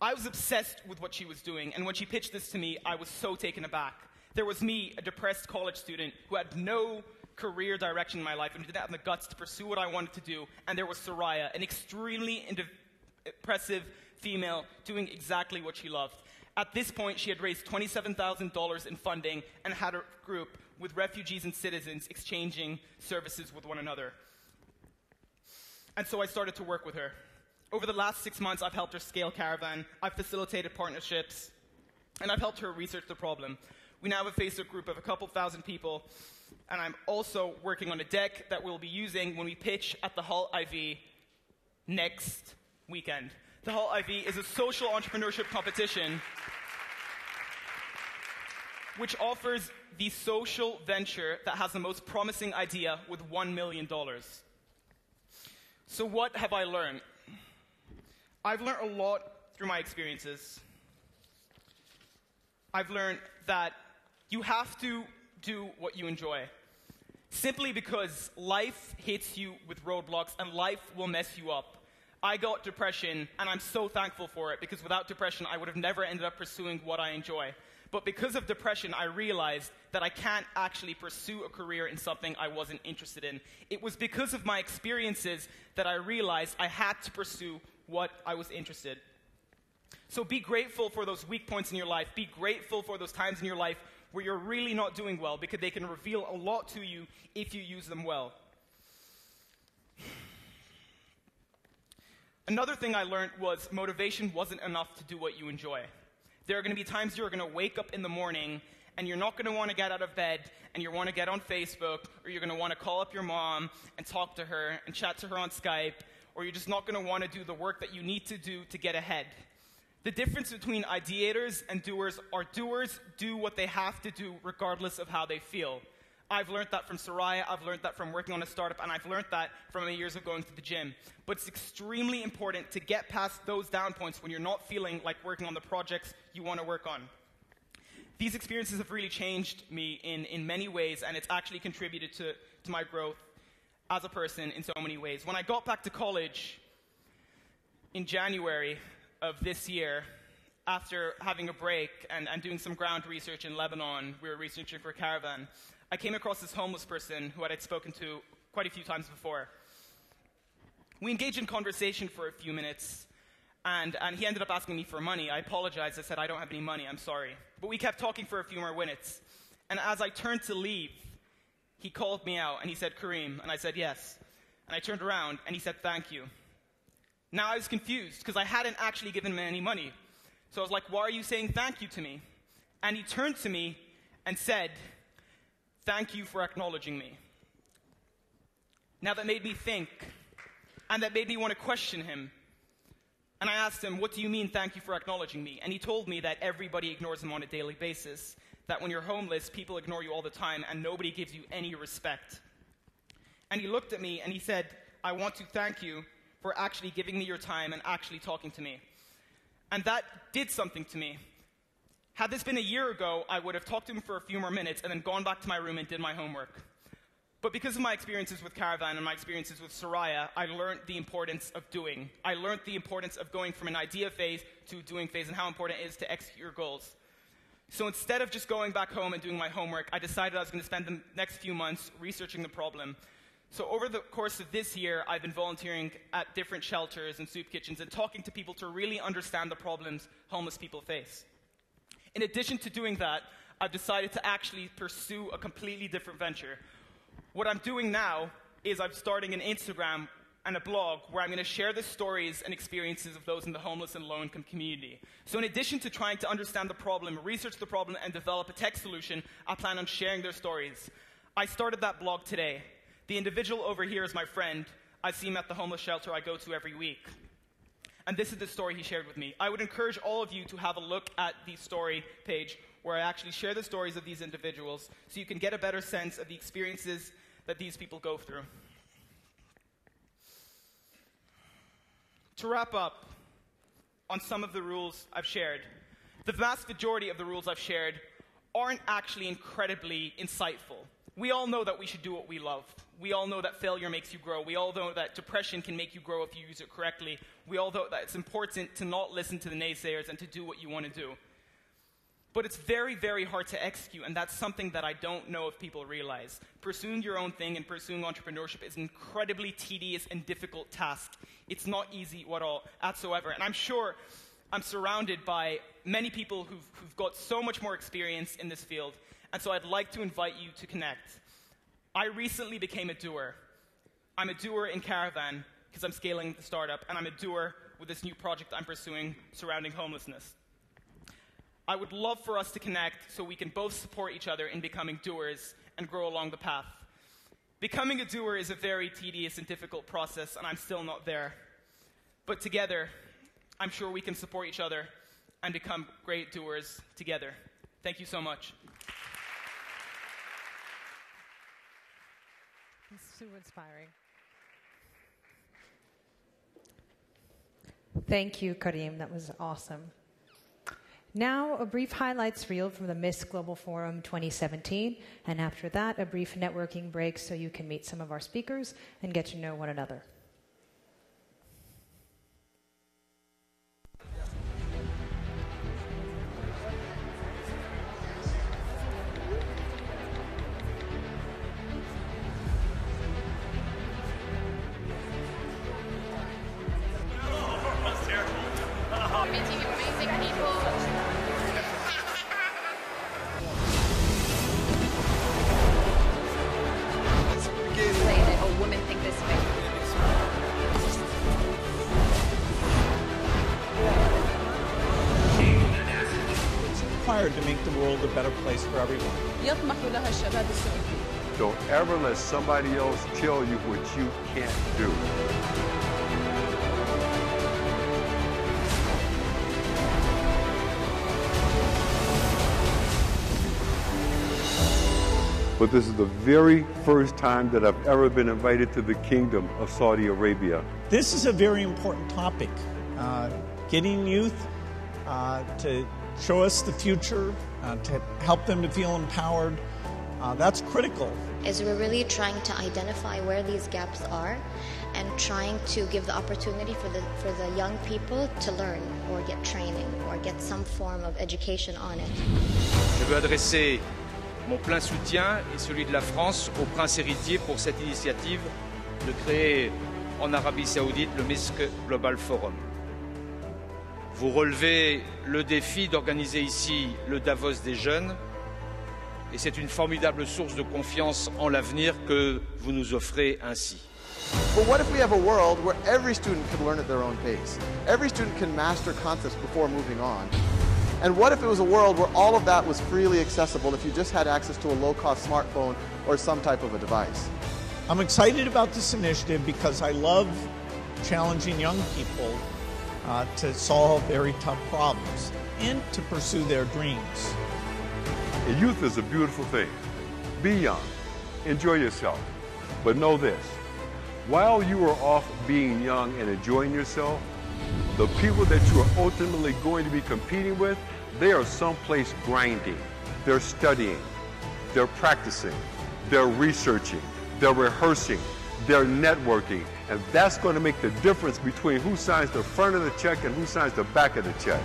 I was obsessed with what she was doing, and when she pitched this to me, I was so taken aback. There was me, a depressed college student who had no career direction in my life and didn't have the guts to pursue what I wanted to do, and there was Soraya, an extremely impressive female doing exactly what she loved. At this point, she had raised $27,000 in funding and had a group with refugees and citizens exchanging services with one another. And so I started to work with her. Over the last 6 months, I've helped her scale Caravan, I've facilitated partnerships, and I've helped her research the problem. We now have a Facebook group of a couple thousand people, and I'm also working on a deck that we'll be using when we pitch at the Hull IV next weekend. The Hull IV is a social entrepreneurship competition which offers the social venture that has the most promising idea with $1 million. So what have I learned? I've learned a lot through my experiences. I've learned that you have to do what you enjoy. Simply because life hits you with roadblocks and life will mess you up. I got depression, and I'm so thankful for it, because without depression, I would have never ended up pursuing what I enjoy. But because of depression, I realized that I can't actually pursue a career in something I wasn't interested in. It was because of my experiences that I realized I had to pursue what I was interested in. So be grateful for those weak points in your life. Be grateful for those times in your life where you're really not doing well, because they can reveal a lot to you if you use them well. Another thing I learned was motivation wasn't enough to do what you enjoy. There are going to be times you're going to wake up in the morning and you're not going to want to get out of bed and you want to get on Facebook, or you're going to want to call up your mom and talk to her and chat to her on Skype, or you're just not going to want to do the work that you need to do to get ahead. The difference between ideators and doers are doers do what they have to do regardless of how they feel. I've learned that from Soraya, I've learned that from working on a startup, and I've learned that from my years of going to the gym. But it's extremely important to get past those down points when you're not feeling like working on the projects you want to work on. These experiences have really changed me in many ways, and it's actually contributed to my growth as a person in so many ways. When I got back to college in January of this year, after having a break and doing some ground research in Lebanon, we were researching for Caravan, I came across this homeless person who I had spoken to quite a few times before. We engaged in conversation for a few minutes, and he ended up asking me for money. I apologized. I said, I don't have any money. I'm sorry. But we kept talking for a few more minutes. And as I turned to leave, he called me out, and he said, Kareem. And I said, yes. And I turned around, and he said, thank you. Now I was confused, because I hadn't actually given him any money. So I was like, why are you saying thank you to me? And he turned to me and said, thank you for acknowledging me. Now that made me think, and that made me want to question him. And I asked him, what do you mean thank you for acknowledging me? And he told me that everybody ignores him on a daily basis, that when you're homeless, people ignore you all the time, and nobody gives you any respect. And he looked at me and he said, I want to thank you for actually giving me your time and actually talking to me. And that did something to me. Had this been a year ago, I would have talked to him for a few more minutes and then gone back to my room and did my homework. But because of my experiences with Caravan and my experiences with Soraya, I learned the importance of doing. I learned the importance of going from an idea phase to doing phase, and how important it is to execute your goals. So instead of just going back home and doing my homework, I decided I was going to spend the next few months researching the problem. So over the course of this year, I've been volunteering at different shelters and soup kitchens and talking to people to really understand the problems homeless people face. In addition to doing that, I've decided to actually pursue a completely different venture. What I'm doing now is I'm starting an Instagram and a blog where I'm going to share the stories and experiences of those in the homeless and low-income community. So in addition to trying to understand the problem, research the problem, and develop a tech solution, I plan on sharing their stories. I started that blog today. The individual over here is my friend. I see him at the homeless shelter I go to every week. And this is the story he shared with me. I would encourage all of you to have a look at the story page where I actually share the stories of these individuals so you can get a better sense of the experiences that these people go through. To wrap up on some of the rules I've shared, the vast majority of the rules I've shared aren't actually incredibly insightful. We all know that we should do what we love. We all know that failure makes you grow. We all know that depression can make you grow if you use it correctly. We all know that it's important to not listen to the naysayers and to do what you want to do. But it's very, very hard to execute, and that's something that I don't know if people realize. Pursuing your own thing and pursuing entrepreneurship is an incredibly tedious and difficult task. It's not easy whatsoever. And I'm sure I'm surrounded by many people who've got so much more experience in this field, and so I'd like to invite you to connect. I recently became a doer. I'm a doer in Caravan because I'm scaling the startup, and I'm a doer with this new project I'm pursuing surrounding homelessness. I would love for us to connect so we can both support each other in becoming doers and grow along the path. Becoming a doer is a very tedious and difficult process, and I'm still not there. But together, I'm sure we can support each other and become great doers together. Thank you so much. It's so inspiring. Thank you, Karim. That was awesome. Now, a brief highlights reel from the Misk Global Forum 2017, and after that, a brief networking break so you can meet some of our speakers and get to know one another. To make the world a better place for everyone. Don't ever let somebody else tell you what you can't do. But this is the very first time that I've ever been invited to the Kingdom of Saudi Arabia. This is a very important topic. Getting youth to show us the future, to help them to feel empowered. That's critical. Is we're really trying to identify where these gaps are and trying to give the opportunity for the young people to learn or get training or get some form of education on it. Je veux adresser mon plein soutien et celui de la France au prince héritier pour cette initiative de créer en Arabie Saoudite le Misk Global Forum. Vous relevez le défi d'organiser ici le Davos des jeunes et c'est une formidable source de confiance en l'avenir que vous nous offrez ainsi. But what if we have a world where every student can learn at their own pace? Every student can master concepts before moving on. And what if it was a world where all of that was freely accessible if you just had access to a low-cost smartphone or some type of a device? I'm excited about this initiative because I love challenging young people to solve very tough problems and to pursue their dreams. Youth is a beautiful thing. Be young, enjoy yourself, but know this. While you are off being young and enjoying yourself, the people that you are ultimately going to be competing with, they are someplace grinding. They're studying, they're practicing, they're researching, they're rehearsing, they're networking, and that's going to make the difference between who signs the front of the check and who signs the back of the check.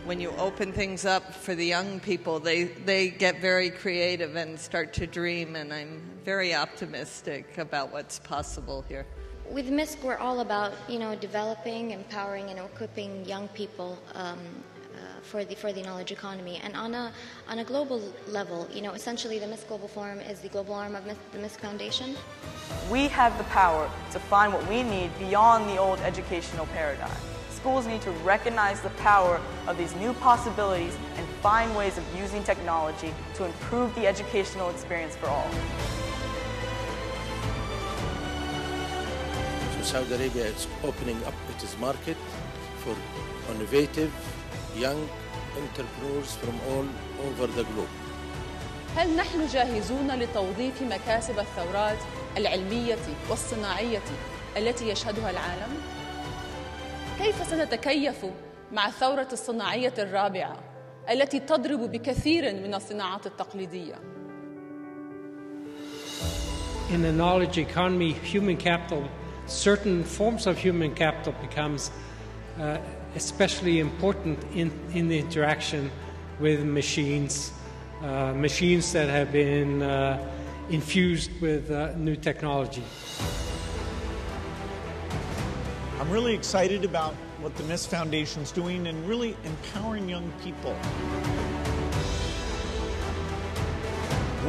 When you open things up for the young people, they get very creative and start to dream, and I'm very optimistic about what's possible here. With Misk, we're all about, developing, empowering, and equipping young people for the knowledge economy. And on a global level, essentially the Misk Global Forum is the global arm of the Misk Foundation. We have the power to find what we need beyond the old educational paradigm. Schools need to recognize the power of these new possibilities and find ways of using technology to improve the educational experience for all. So Saudi Arabia is opening up its market for innovative young entrepreneurs from all over the globe. هل نحن جاهزون لتوظيف مكاسب الثورات العلمية والصناعية التي يشهدها العالم؟ كيف سنتكيف مع الثورة الصناعية الرابعة التي تضرب بكثير من الصناعات التقليدية. In a knowledge economy, human capital, certain forms of human capital becomes especially important in the interaction with machines, machines that have been infused with new technology. I'm really excited about what the Misk Foundation is doing and really empowering young people.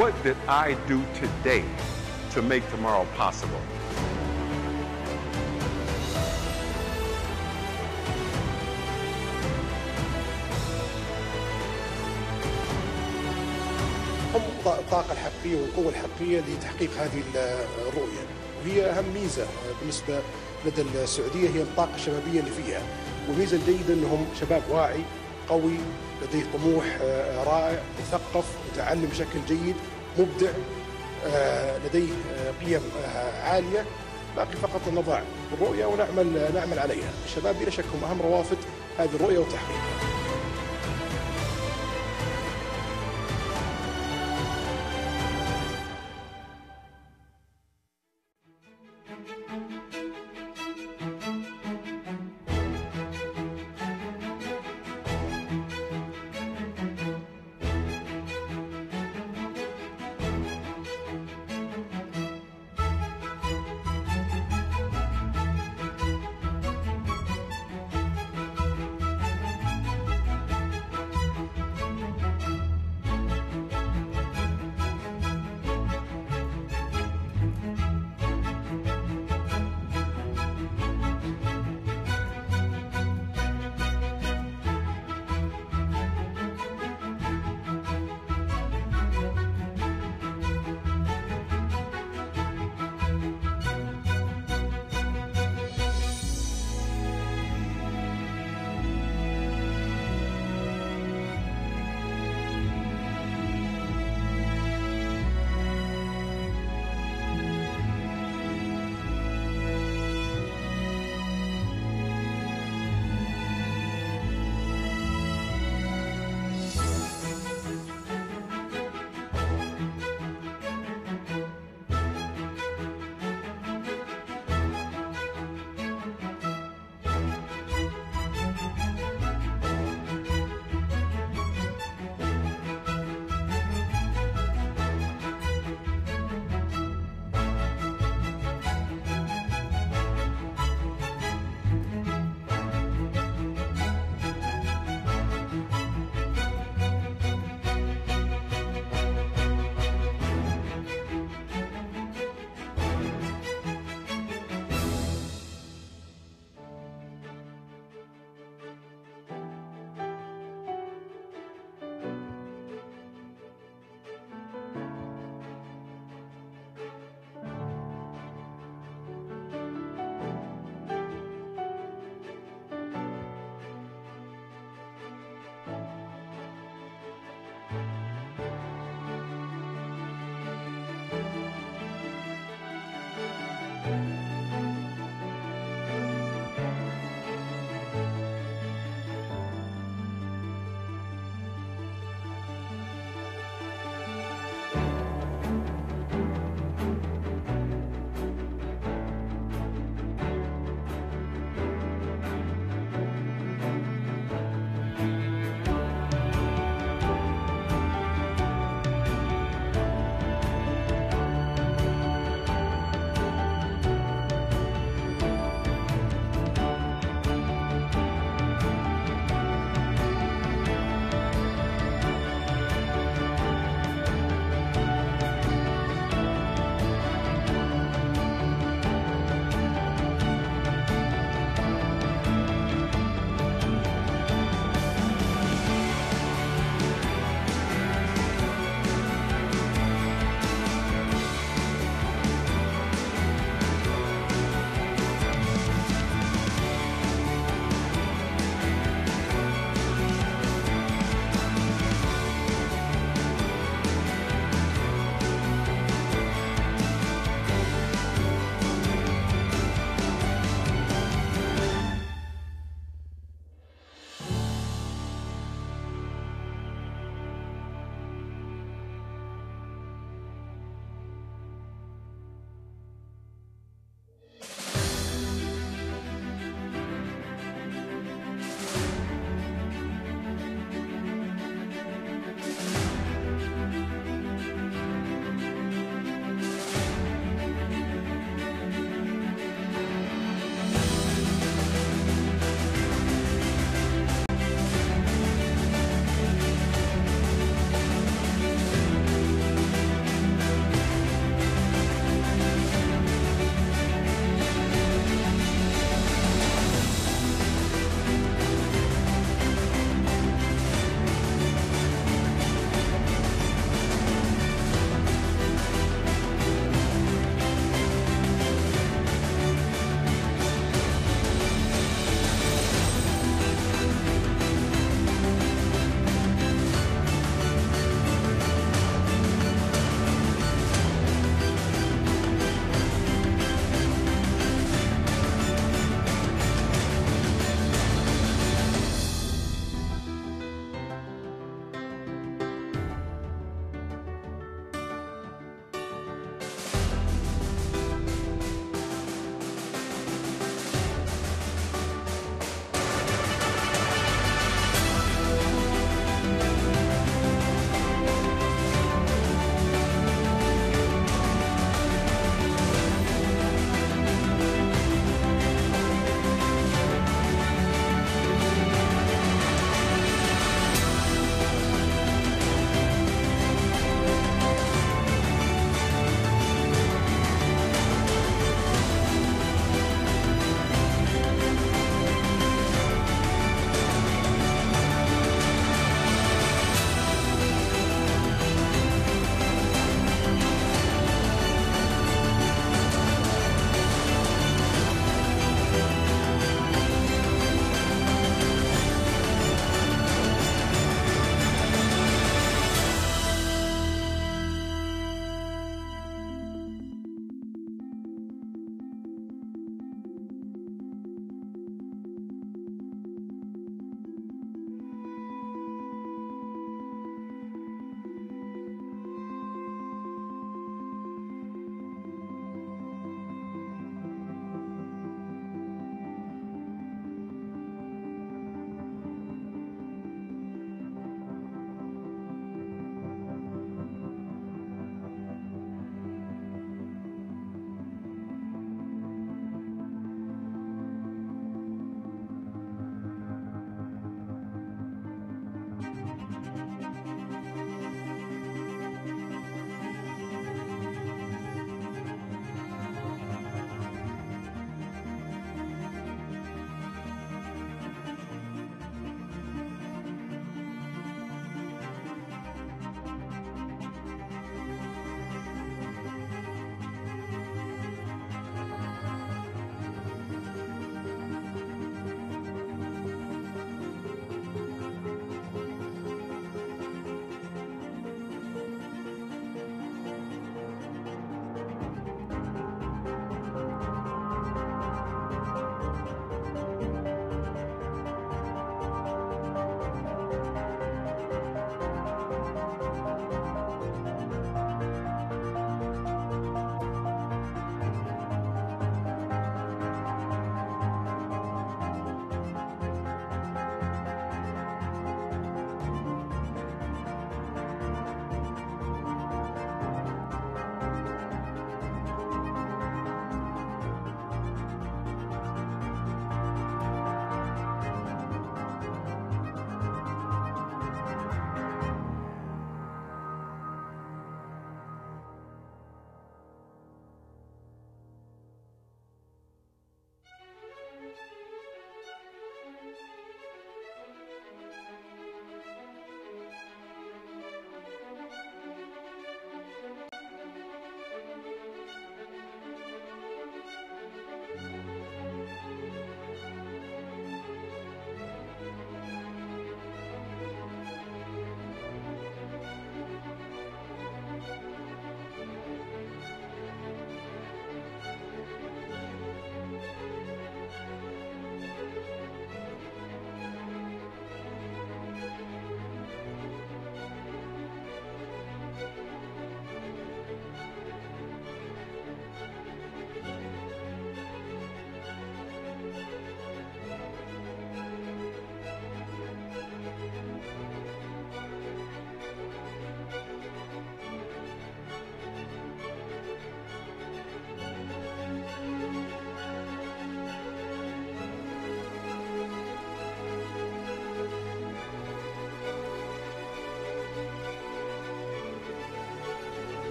What did I do today to make tomorrow possible? الطاقة الحقيقية والقوة الحقيقية لتحقيق هذه الرؤية، وهي أهم ميزة بالنسبة لدى السعودية هي الطاقة الشبابية اللي فيها، والميزة الجيدة أنهم شباب واعي قوي لديه طموح رائع، مثقف متعلم بشكل جيد مبدع، لديه قيم عالية. باقي فقط أن نضع الرؤية ونعمل عليها. الشباب بلا شك هم أهم روافد هذه الرؤية وتحقيقها.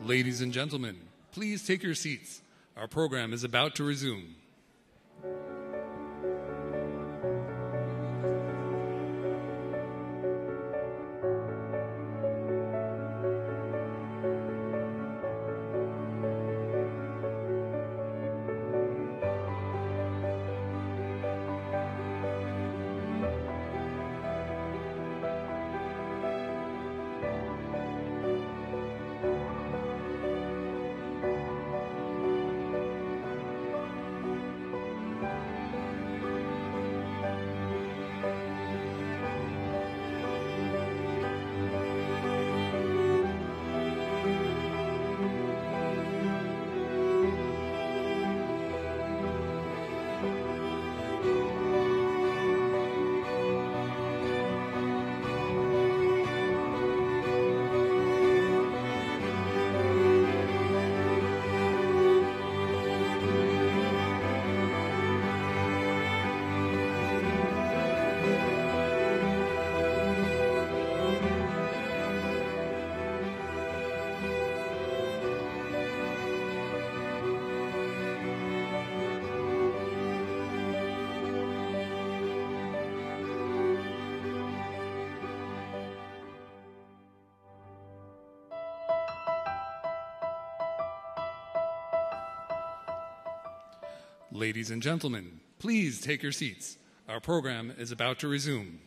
Ladies and gentlemen, please take your seats. Our program is about to resume. Ladies and gentlemen, please take your seats. Our program is about to resume.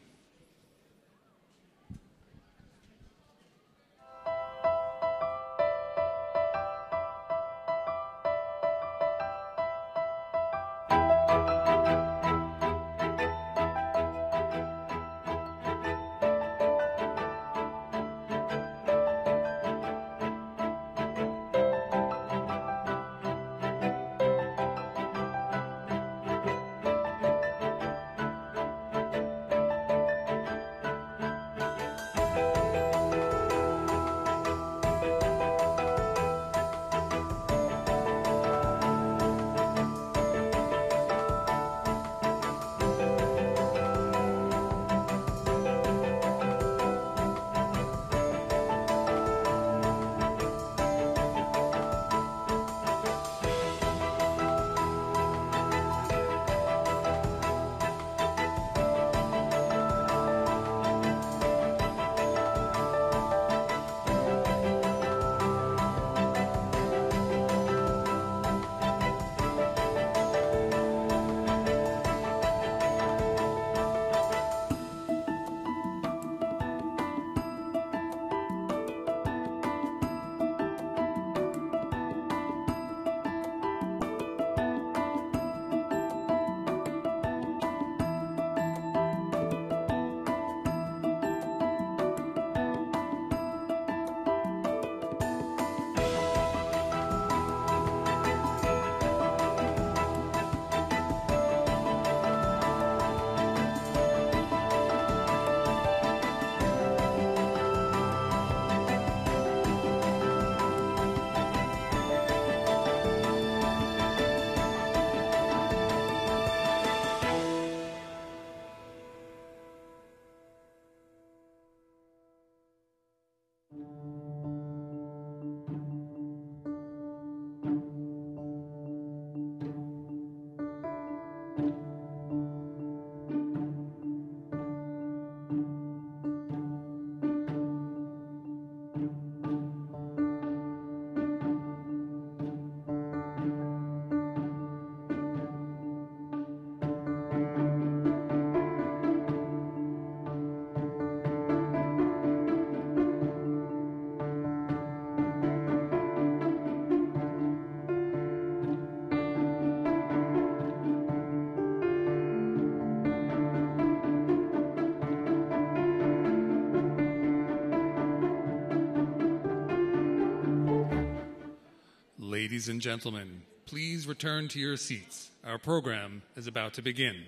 Ladies and gentlemen, please return to your seats. Our program is about to begin.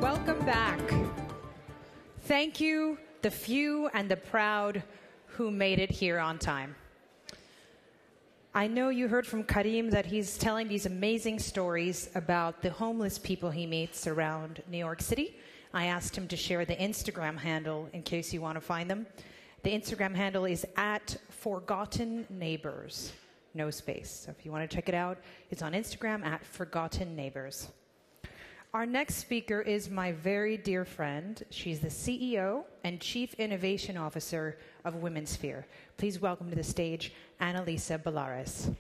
Welcome back. Thank you, the few and the proud who made it here on time. I know you heard from Karim that he's telling these amazing stories about the homeless people he meets around New York City. I asked him to share the Instagram handle in case you want to find them. The Instagram handle is @ForgottenNeighbors. No space. So if you want to check it out, it's on Instagram @ForgottenNeighbors. Our next speaker is my very dear friend. She's the CEO and Chief Innovation Officer of Women's Sphere. Please welcome to the stage Annalisa Bellares.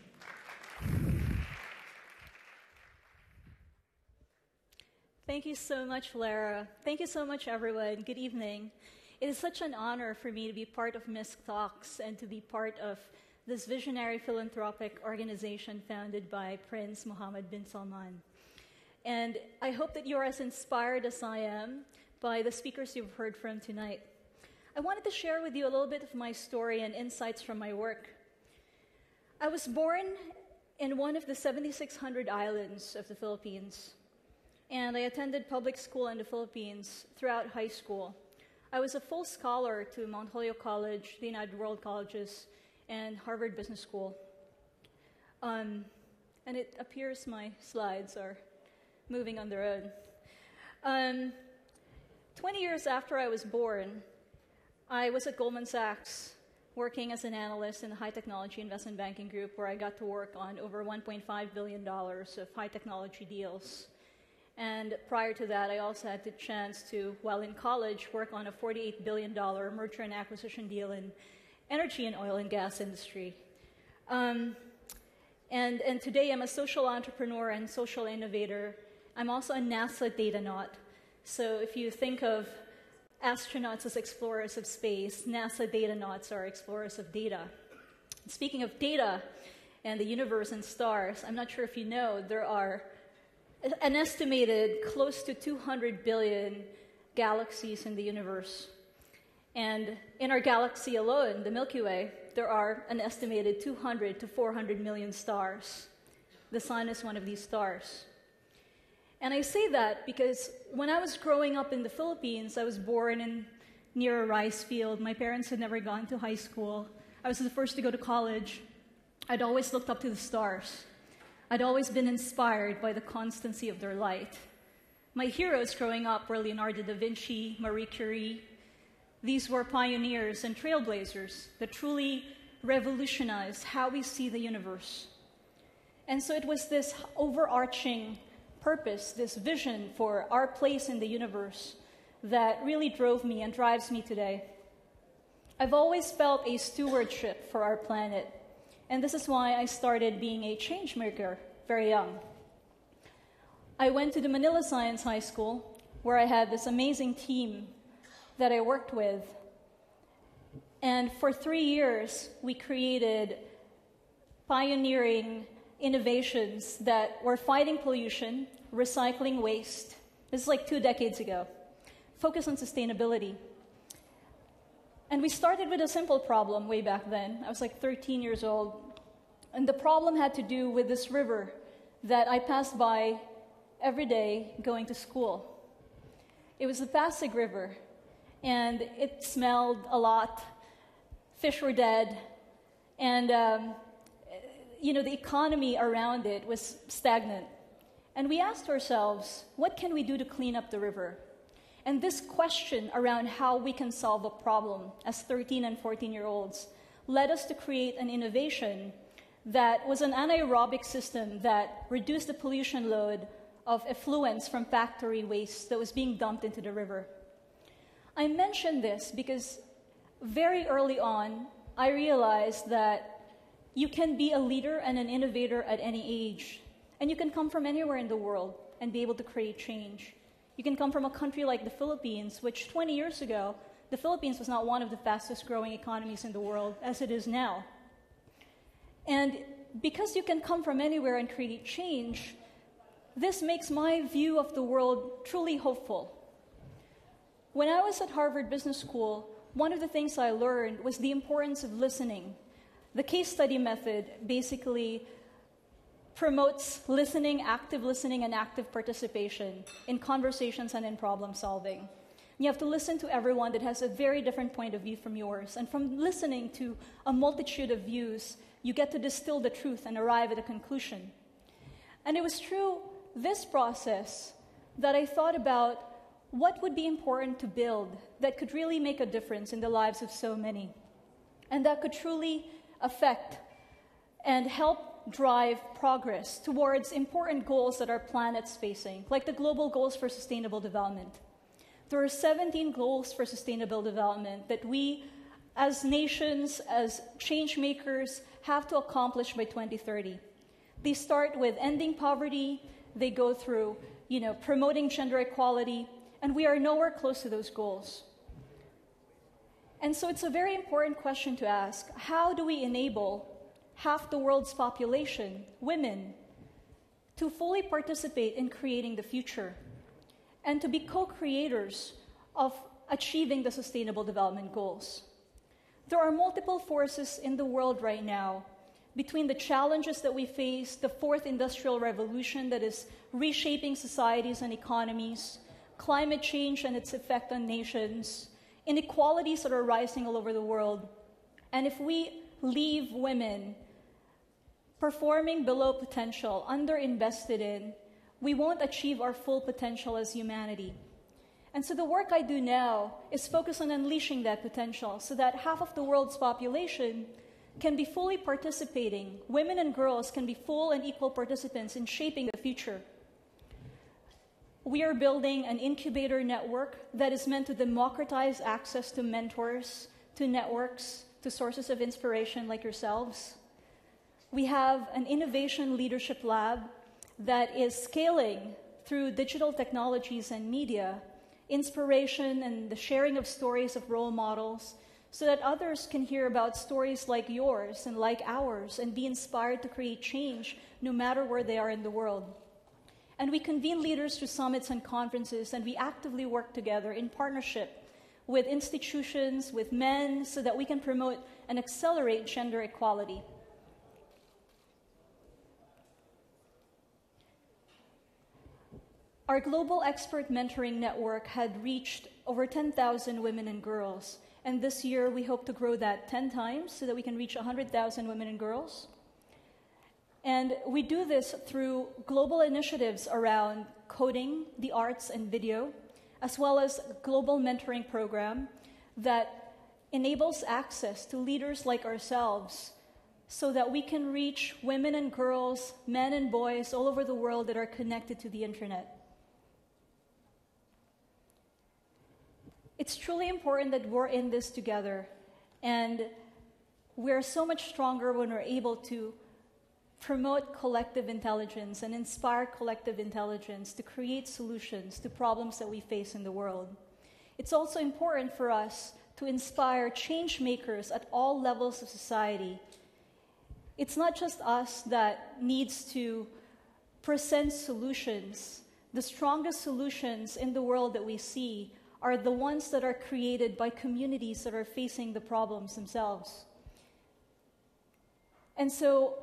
Thank you so much, Lara. Thank you so much, everyone. Good evening. It is such an honor for me to be part of Misk Talks and to be part of this visionary philanthropic organization founded by Prince Mohammed bin Salman. And I hope that you're as inspired as I am by the speakers you've heard from tonight. I wanted to share with you a little bit of my story and insights from my work. I was born in one of the 7,600 islands of the Philippines, and I attended public school in the Philippines throughout high school. I was a full scholar to Mount Holyoke College, the United World Colleges, and Harvard Business School. And it appears my slides are moving on their own. 20 years after I was born, I was at Goldman Sachs working as an analyst in the high technology investment banking group, where I got to work on over $1.5 billion of high technology deals. And prior to that, I also had the chance to, while in college, work on a $48 billion merger and acquisition deal in energy and oil and gas industry. And today I'm a social entrepreneur and social innovator. I'm also a NASA datanaut. So if you think of astronauts as explorers of space, NASA datanauts are explorers of data. Speaking of data and the universe and stars, I'm not sure if you know, there are an estimated close to 200 billion galaxies in the universe. And in our galaxy alone, the Milky Way, there are an estimated 200 to 400 million stars. The sun is one of these stars. And I say that because when I was growing up in the Philippines, I was born near a rice field. My parents had never gone to high school. I was the first to go to college. I'd always looked up to the stars. I'd always been inspired by the constancy of their light. My heroes growing up were Leonardo da Vinci, Marie Curie, These were pioneers and trailblazers that truly revolutionized how we see the universe. And so it was this overarching purpose, this vision for our place in the universe that really drove me and drives me today. I've always felt a stewardship for our planet, and this is why I started being a change maker very young. I went to the Manila Science High School, where I had this amazing team that I worked with. And for 3 years, we created pioneering innovations that were fighting pollution, recycling waste. This is like 2 decades ago. Focus on sustainability. And we started with a simple problem way back then. I was like 13 years old. And the problem had to do with this river that I passed by every day going to school. It was the Pasig River, and it smelled a lot. Fish were dead, and the economy around it was stagnant. And we asked ourselves, what can we do to clean up the river? And this question around how we can solve a problem as 13 and 14-year-olds led us to create an innovation that was an anaerobic system that reduced the pollution load of effluents from factory waste that was being dumped into the river. I mention this because very early on, I realized that you can be a leader and an innovator at any age, and you can come from anywhere in the world and be able to create change. You can come from a country like the Philippines, which 20 years ago, the Philippines was not one of the fastest growing economies in the world as it is now. And because you can come from anywhere and create change, this makes my view of the world truly hopeful. When I was at Harvard Business School, one of the things I learned was the importance of listening. The case study method basically promotes listening, and active participation in conversations and in problem solving. You have to listen to everyone that has a very different point of view from yours. And from listening to a multitude of views, you get to distill the truth and arrive at a conclusion. And it was through this process that I thought about what would be important to build that could really make a difference in the lives of so many, and that could truly affect and help drive progress towards important goals that our planet's facing, like the global goals for sustainable development. There are 17 goals for sustainable development that we, as nations, as change makers, have to accomplish by 2030. They start with ending poverty, they go through, promoting gender equality, and we are nowhere close to those goals. And so it's a very important question to ask. How do we enable half the world's population, women, to fully participate in creating the future and to be co-creators of achieving the Sustainable Development Goals? There are multiple forces in the world right now between the challenges that we face, the fourth industrial revolution that is reshaping societies and economies, climate change and its effect on nations, inequalities that are rising all over the world. And if we leave women performing below potential, underinvested in, we won't achieve our full potential as humanity. And so the work I do now is focus on unleashing that potential so that half of the world's population can be fully participating. Women and girls can be full and equal participants in shaping the future. We are building an incubator network that is meant to democratize access to mentors, to networks, to sources of inspiration like yourselves. We have an innovation leadership lab that is scaling through digital technologies and media, inspiration and the sharing of stories of role models so that others can hear about stories like yours and like ours and be inspired to create change no matter where they are in the world. And we convene leaders through summits and conferences, and we actively work together in partnership with institutions, with men, so that we can promote and accelerate gender equality. Our global expert mentoring network had reached over 10,000 women and girls. And this year, we hope to grow that 10 times so that we can reach 100,000 women and girls. And we do this through global initiatives around coding, the arts, and video, as well as a global mentoring program that enables access to leaders like ourselves so that we can reach women and girls, men and boys all over the world that are connected to the internet. It's truly important that we're in this together, and we're so much stronger when we're able to promote collective intelligence and inspire collective intelligence to create solutions to problems that we face in the world. It's also important for us to inspire change makers at all levels of society. It's not just us that needs to present solutions. The strongest solutions in the world that we see are the ones that are created by communities that are facing the problems themselves. And so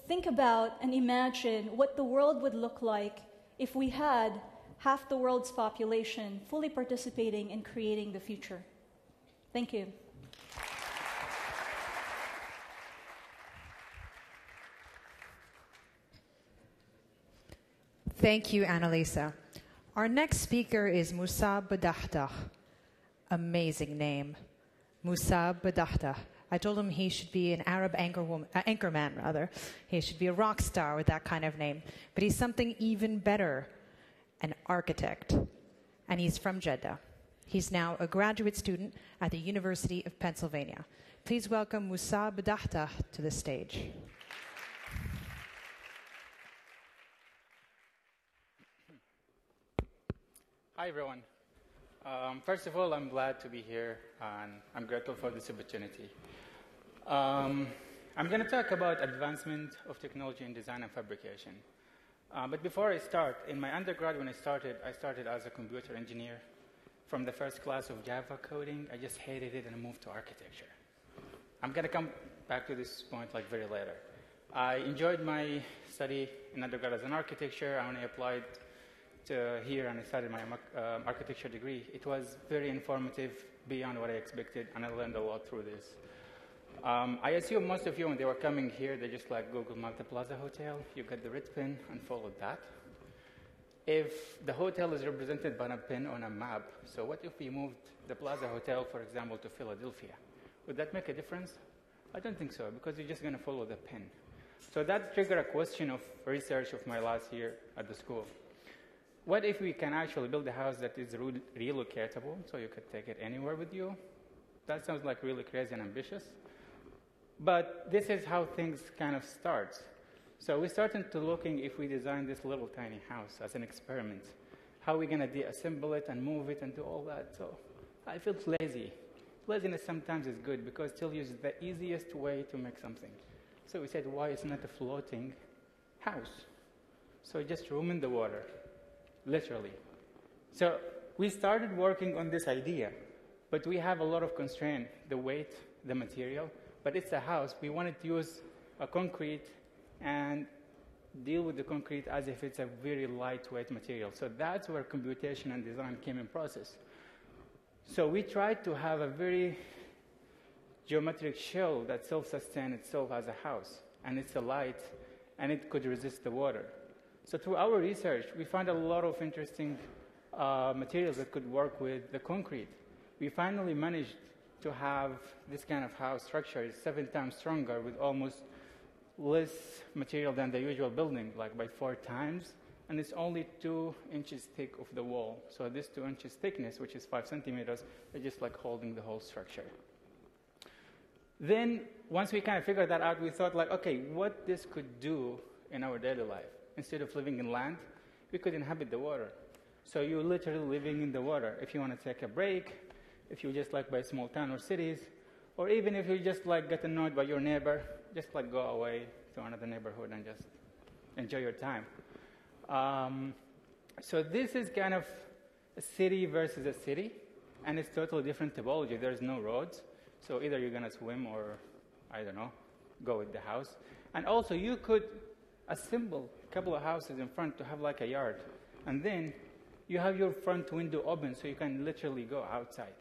think about and imagine what the world would look like if we had half the world's population fully participating in creating the future. Thank you. Thank you, Annalisa. Our next speaker is Musa Badahdah. Amazing name. Musa Badahdah. I told him he should be an Arab anchorman. He should be a rock star with that kind of name. But he's something even better, an architect. And he's from Jeddah. He's now a graduate student at the University of Pennsylvania. Please welcome Musa Badahdah to the stage. Hi, everyone. First of all, I'm glad to be here, and I'm grateful for this opportunity. I'm going to talk about advancement of technology in design and fabrication. But before I start, in my undergrad, when I started as a computer engineer. From the first class of Java coding, I just hated it and I moved to architecture. I'm going to come back to this point like very later. I enjoyed my study in undergrad as an architecture, and when I applied to here and I started my architecture degree, it was very informative, beyond what I expected, and I learned a lot through this. I assume most of you, when they were coming here, they just like Google Map the Plaza Hotel, you get the red pin and followed that. If the hotel is represented by a pin on a map, so what if we moved the Plaza Hotel, for example, to Philadelphia? Would that make a difference? I don't think so, because you're just going to follow the pin. So that triggered a question of research of my last year at the school. What if we can actually build a house that is relocatable, so you could take it anywhere with you? That sounds like really crazy and ambitious. But this is how things kind of start. So we started to looking if we design this little tiny house as an experiment. How are we going to deassemble it and move it and do all that? So I felt lazy. Laziness sometimes is good because it tells you the easiest way to make something. So we said, why it's not a floating house? So just room in the water. Literally. So we started working on this idea, but we have a lot of constraint, the weight, the material, but it's a house. We wanted to use a concrete and deal with the concrete as if it's a very lightweight material. So that's where computation and design came in process. So we tried to have a very geometric shell that self-sustains itself as a house, and it's a light, and it could resist the water. So through our research, we found a lot of interesting materials that could work with the concrete. We finally managed to have this kind of house structure. It's 7 times stronger with almost less material than the usual building, like by 4 times. And it's only 2 inches thick of the wall. So this 2 inches thickness, which is 5 centimeters, is just like holding the whole structure. Then once we kind of figured that out, we thought like, okay, what this could do in our daily life. Instead of living in land, we could inhabit the water. So you're literally living in the water. If you want to take a break, if you're just like by a small town or cities, or even if you just like get annoyed by your neighbor, just like go away to another neighborhood and just enjoy your time. So this is kind of a city versus a city, and it's totally different topology. There's no roads, so either you're going to swim or, I don't know, go with the house. And also you could assemble a couple of houses in front to have like a yard, and then you have your front window open so you can literally go outside,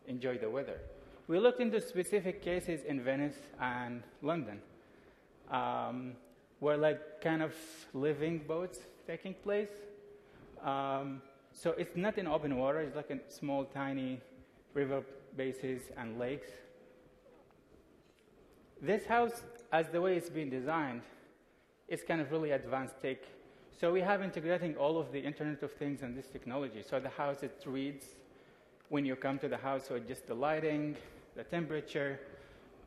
enjoy the weather. We looked into specific cases in Venice and London, where like kind of living boats taking place. So it's not in open water, it's like a small tiny river bases, and lakes. This house, as the way it's been designed, is kind of really advanced tech. So we have integrating all of the Internet of Things and this technology. So the house, it reads when you come to the house, so just the lighting, the temperature.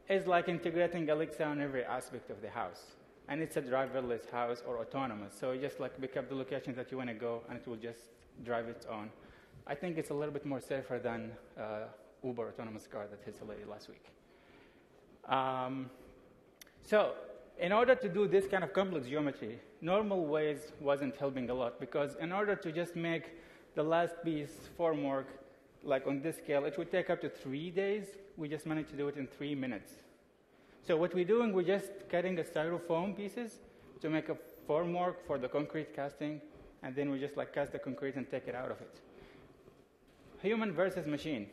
It's like integrating Alexa on every aspect of the house. And it's a driverless house or autonomous. So you just like pick up the location that you want to go, and it will just drive its own. I think it's a little bit more safer than Uber autonomous car that hit a lady last week. So in order to do this kind of complex geometry, normal ways wasn't helping a lot, because in order to just make the last piece formwork, like on this scale, it would take up to 3 days. We just managed to do it in 3 minutes. So what we're doing, we're just cutting the styrofoam pieces to make a formwork for the concrete casting, and then we just like cast the concrete and take it out of it. Human versus machine.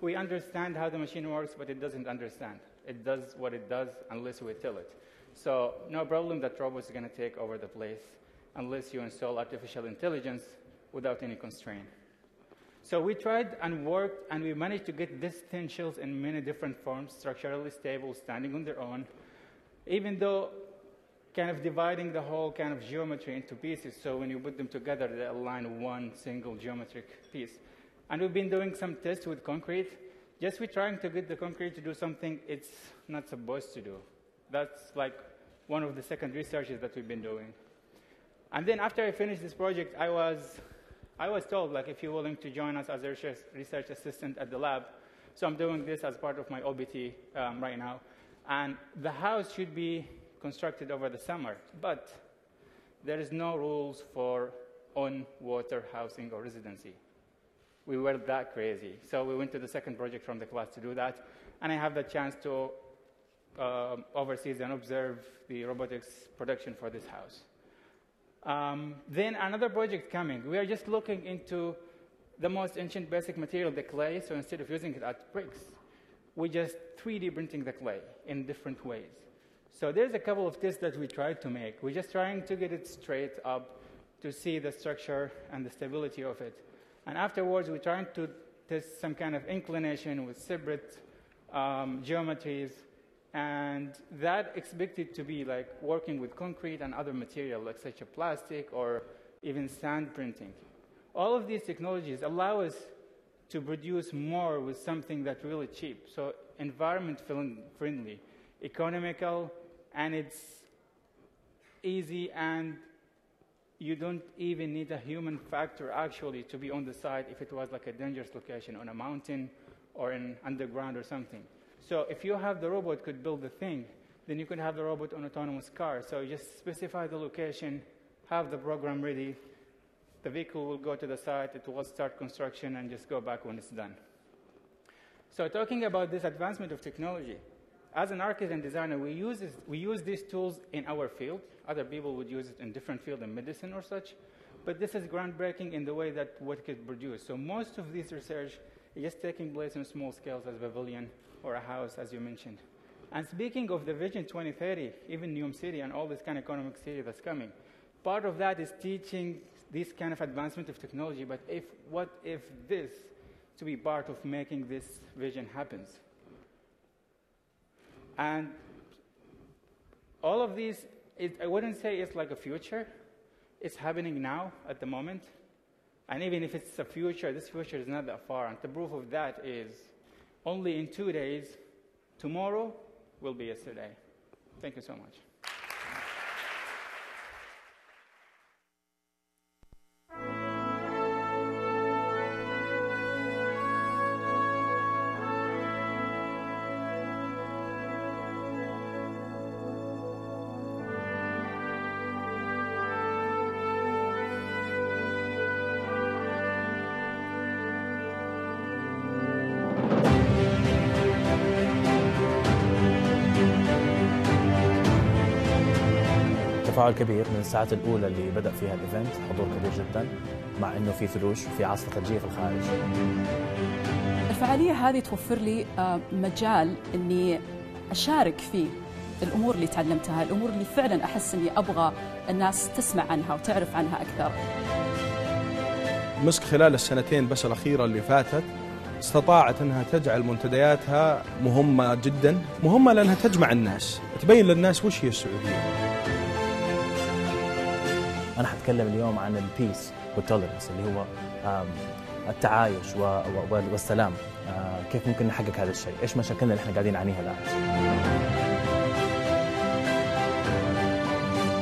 We understand how the machine works, but it doesn't understand. It does what it does unless we tell it. So no problem that robots are going to take over the place unless you install artificial intelligence without any constraint. So we tried and worked, and we managed to get these thin shells in many different forms, structurally stable, standing on their own, even though kind of dividing the whole kind of geometry into pieces, so when you put them together, they align one single geometric piece. And we've been doing some tests with concrete. Just we're trying to get the concrete to do something it's not supposed to do. That's like one of the second researches that we've been doing. And then after I finished this project, I was told, like, if you're willing to join us as a research assistant at the lab. So I'm doing this as part of my OBT right now. And the house should be constructed over the summer, but there is no rules for on-water housing or residency. We were that crazy. So we went to the second project from the class to do that, and I have the chance to oversee and observe the robotics production for this house. Then another project coming. We are just looking into the most ancient basic material, the clay. So instead of using it as bricks, we just 3D printing the clay in different ways. So there's a couple of tests that we tried to make. We're just trying to get it straight up to see the structure and the stability of it. And afterwards, we're trying to test some kind of inclination with separate geometries. And that expected to be like working with concrete and other material, like such as plastic or even sand printing. All of these technologies allow us to produce more with something that's really cheap. So environment friendly, economical, and it's easy, and you don't even need a human factor actually to be on the site if it was like a dangerous location on a mountain or in underground or something. So if you have the robot could build the thing, then you could have the robot on autonomous car. So you just specify the location, have the program ready, the vehicle will go to the site, it will start construction, and just go back when it's done. So talking about this advancement of technology, as an architect and designer, we use these tools in our field. Other people would use it in different fields, in medicine or such. But this is groundbreaking in the way that what gets produced. So most of this research is just taking place on small scales, as a pavilion or a house, as you mentioned. And speaking of the Vision 2030, even New York City and all this kind of economic city that's coming, part of that is teaching this kind of advancement of technology. But what if this to be part of making this vision happens? And all of these, I wouldn't say it's like a future. It's happening now at the moment. And even if it's a future, this future is not that far. And the proof of that is only in 2 days, tomorrow will be yesterday. Thank you so much. تفاعل كبير من الساعات الأولى اللي بدأ فيها الإيفنت، حضور كبير جدا، مع إنه في ثلوج وفي عاصفة ثلجية في الخارج. الفعالية هذه توفر لي مجال إني أشارك في الأمور اللي تعلمتها، الأمور اللي فعلا أحس إني أبغى الناس تسمع عنها وتعرف عنها أكثر. مسك خلال السنتين بس الأخيرة اللي فاتت استطاعت أنها تجعل منتدياتها مهمة جدا، مهمة لأنها تجمع الناس، تبين للناس وش هي السعودية. أنا حتكلم اليوم عن البيس والتولرنس اللي هو التعايش والسلام. كيف ممكن نحقق هذا الشيء؟ إيش مشاكلنا اللي احنا قاعدين نعانيها الآن؟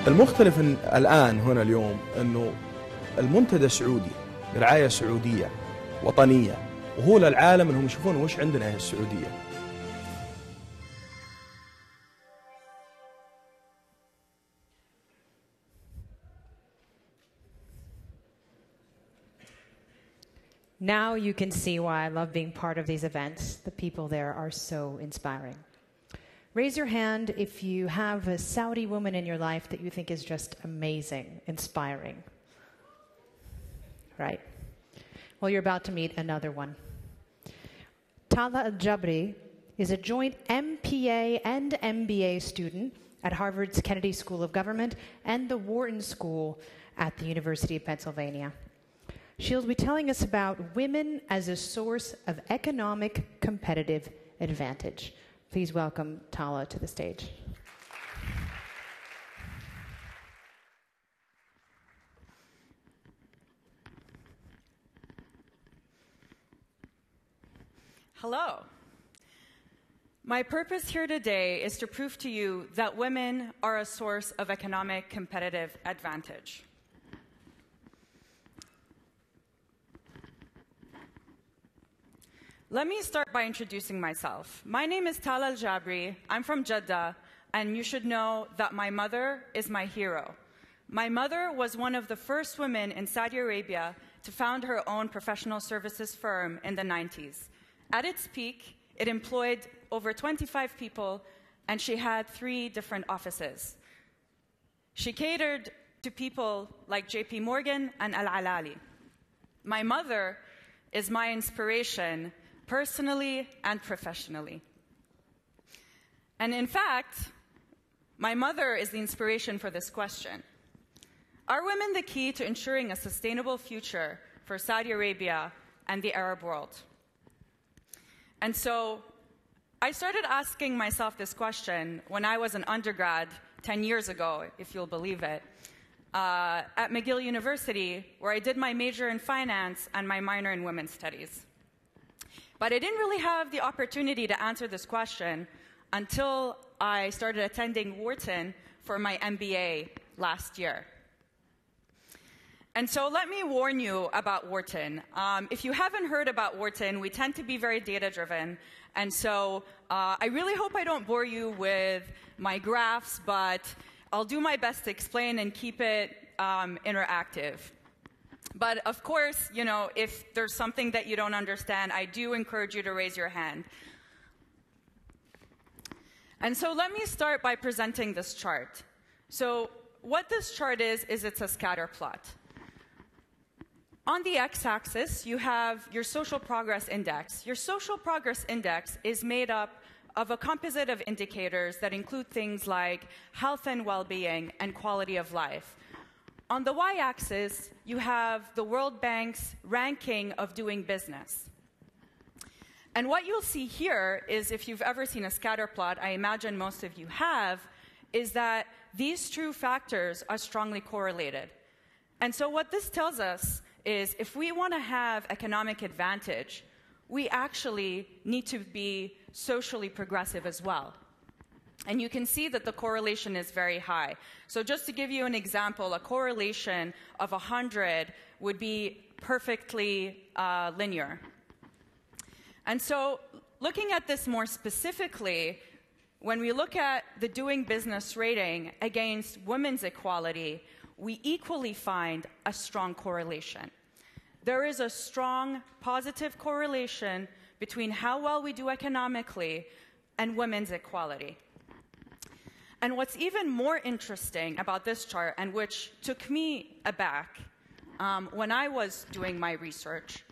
المختلف الآن هنا اليوم أنه المنتدى سعودي برعاية سعودية وطنية، وهو للعالم أنهم يشوفون وش عندنا هي السعودية. Now you can see why I love being part of these events. The people there are so inspiring. Raise your hand if you have a Saudi woman in your life that you think is just amazing, inspiring. Right. Well, you're about to meet another one. Tala Al-Jabri is a joint MPA and MBA student at Harvard's Kennedy School of Government and the Wharton School at the University of Pennsylvania. She'll be telling us about women as a source of economic competitive advantage. Please welcome Tala to the stage. Hello. My purpose here today is to prove to you that women are a source of economic competitive advantage. Let me start by introducing myself. My name is Tala Al-Jabri. I'm from Jeddah, and you should know that my mother is my hero. My mother was one of the first women in Saudi Arabia to found her own professional services firm in the 90s. At its peak, it employed over 25 people, and she had 3 different offices. She catered to people like JP Morgan and Al-Alali. My mother is my inspiration, personally and professionally. And in fact, my mother is the inspiration for this question. Are women the key to ensuring a sustainable future for Saudi Arabia and the Arab world? And so I started asking myself this question when I was an undergrad 10 years ago, if you'll believe it, at McGill University, where I did my major in finance and my minor in women's studies. But I didn't really have the opportunity to answer this question until I started attending Wharton for my MBA last year. And so let me warn you about Wharton. If you haven't heard about Wharton, we tend to be very data-driven. And so I really hope I don't bore you with my graphs, but I'll do my best to explain and keep it interactive. But of course, you know, if there's something that you don't understand, I do encourage you to raise your hand. And so let me start by presenting this chart. So what this chart is it's a scatter plot. On the x-axis, you have your social progress index. Your social progress index is made up of a composite of indicators that include things like health and well-being and quality of life. On the y-axis, you have the World Bank's ranking of doing business. And what you'll see here is, if you've ever seen a scatter plot, I imagine most of you have, is that these two factors are strongly correlated. And so what this tells us is if we want to have economic advantage, we actually need to be socially progressive as well. And you can see that the correlation is very high. So just to give you an example, a correlation of 100 would be perfectly linear. And so looking at this more specifically, when we look at the doing business rating against women's equality, we equally find a strong correlation. There is a strong positive correlation between how well we do economically and women's equality. And what's even more interesting about this chart, and which took me aback when I was doing my research,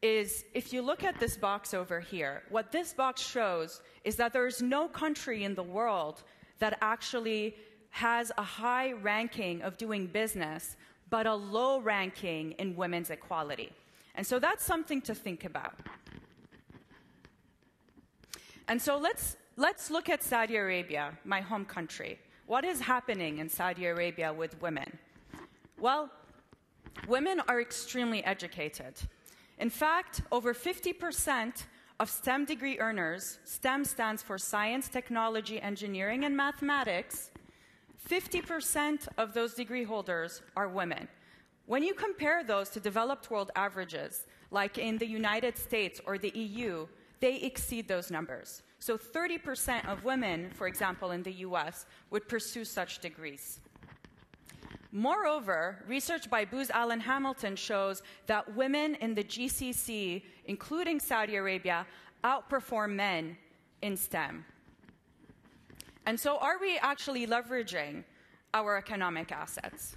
is if you look at this box over here, what this box shows is that there is no country in the world that actually has a high ranking of doing business, but a low ranking in women's equality. And so that's something to think about. And so let's look at Saudi Arabia, my home country. What is happening in Saudi Arabia with women? Well, women are extremely educated. In fact, over 50% of STEM degree earners, STEM stands for science, technology, engineering, and mathematics, 50% of those degree holders are women. When you compare those to developed world averages, like in the United States or the EU, they exceed those numbers. So 30% of women, for example, in the US, would pursue such degrees. Moreover, research by Booz Allen Hamilton shows that women in the GCC, including Saudi Arabia, outperform men in STEM. And so are we actually leveraging our economic assets?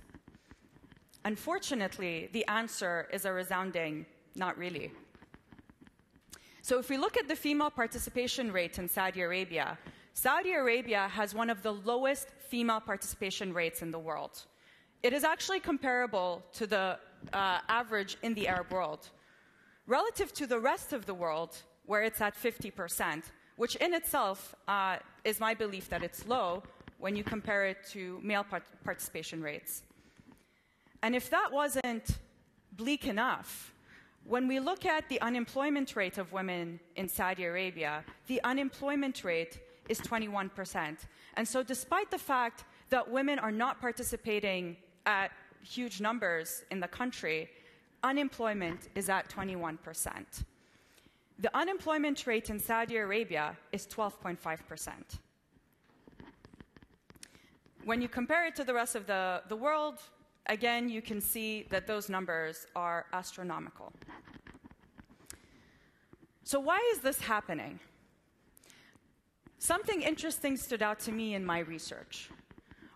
Unfortunately, the answer is a resounding not really. So if we look at the female participation rate in Saudi Arabia has one of the lowest female participation rates in the world. It is actually comparable to the average in the Arab world. Relative to the rest of the world, where it's at 50%, which in itself is my belief that it's low when you compare it to male participation rates. And if that wasn't bleak enough, when we look at the unemployment rate of women in Saudi Arabia, the unemployment rate is 21%. And so despite the fact that women are not participating at huge numbers in the country, unemployment is at 21%. The unemployment rate in Saudi Arabia is 12.5%. When you compare it to the rest of the world, again, you can see that those numbers are astronomical. So why is this happening? Something interesting stood out to me in my research.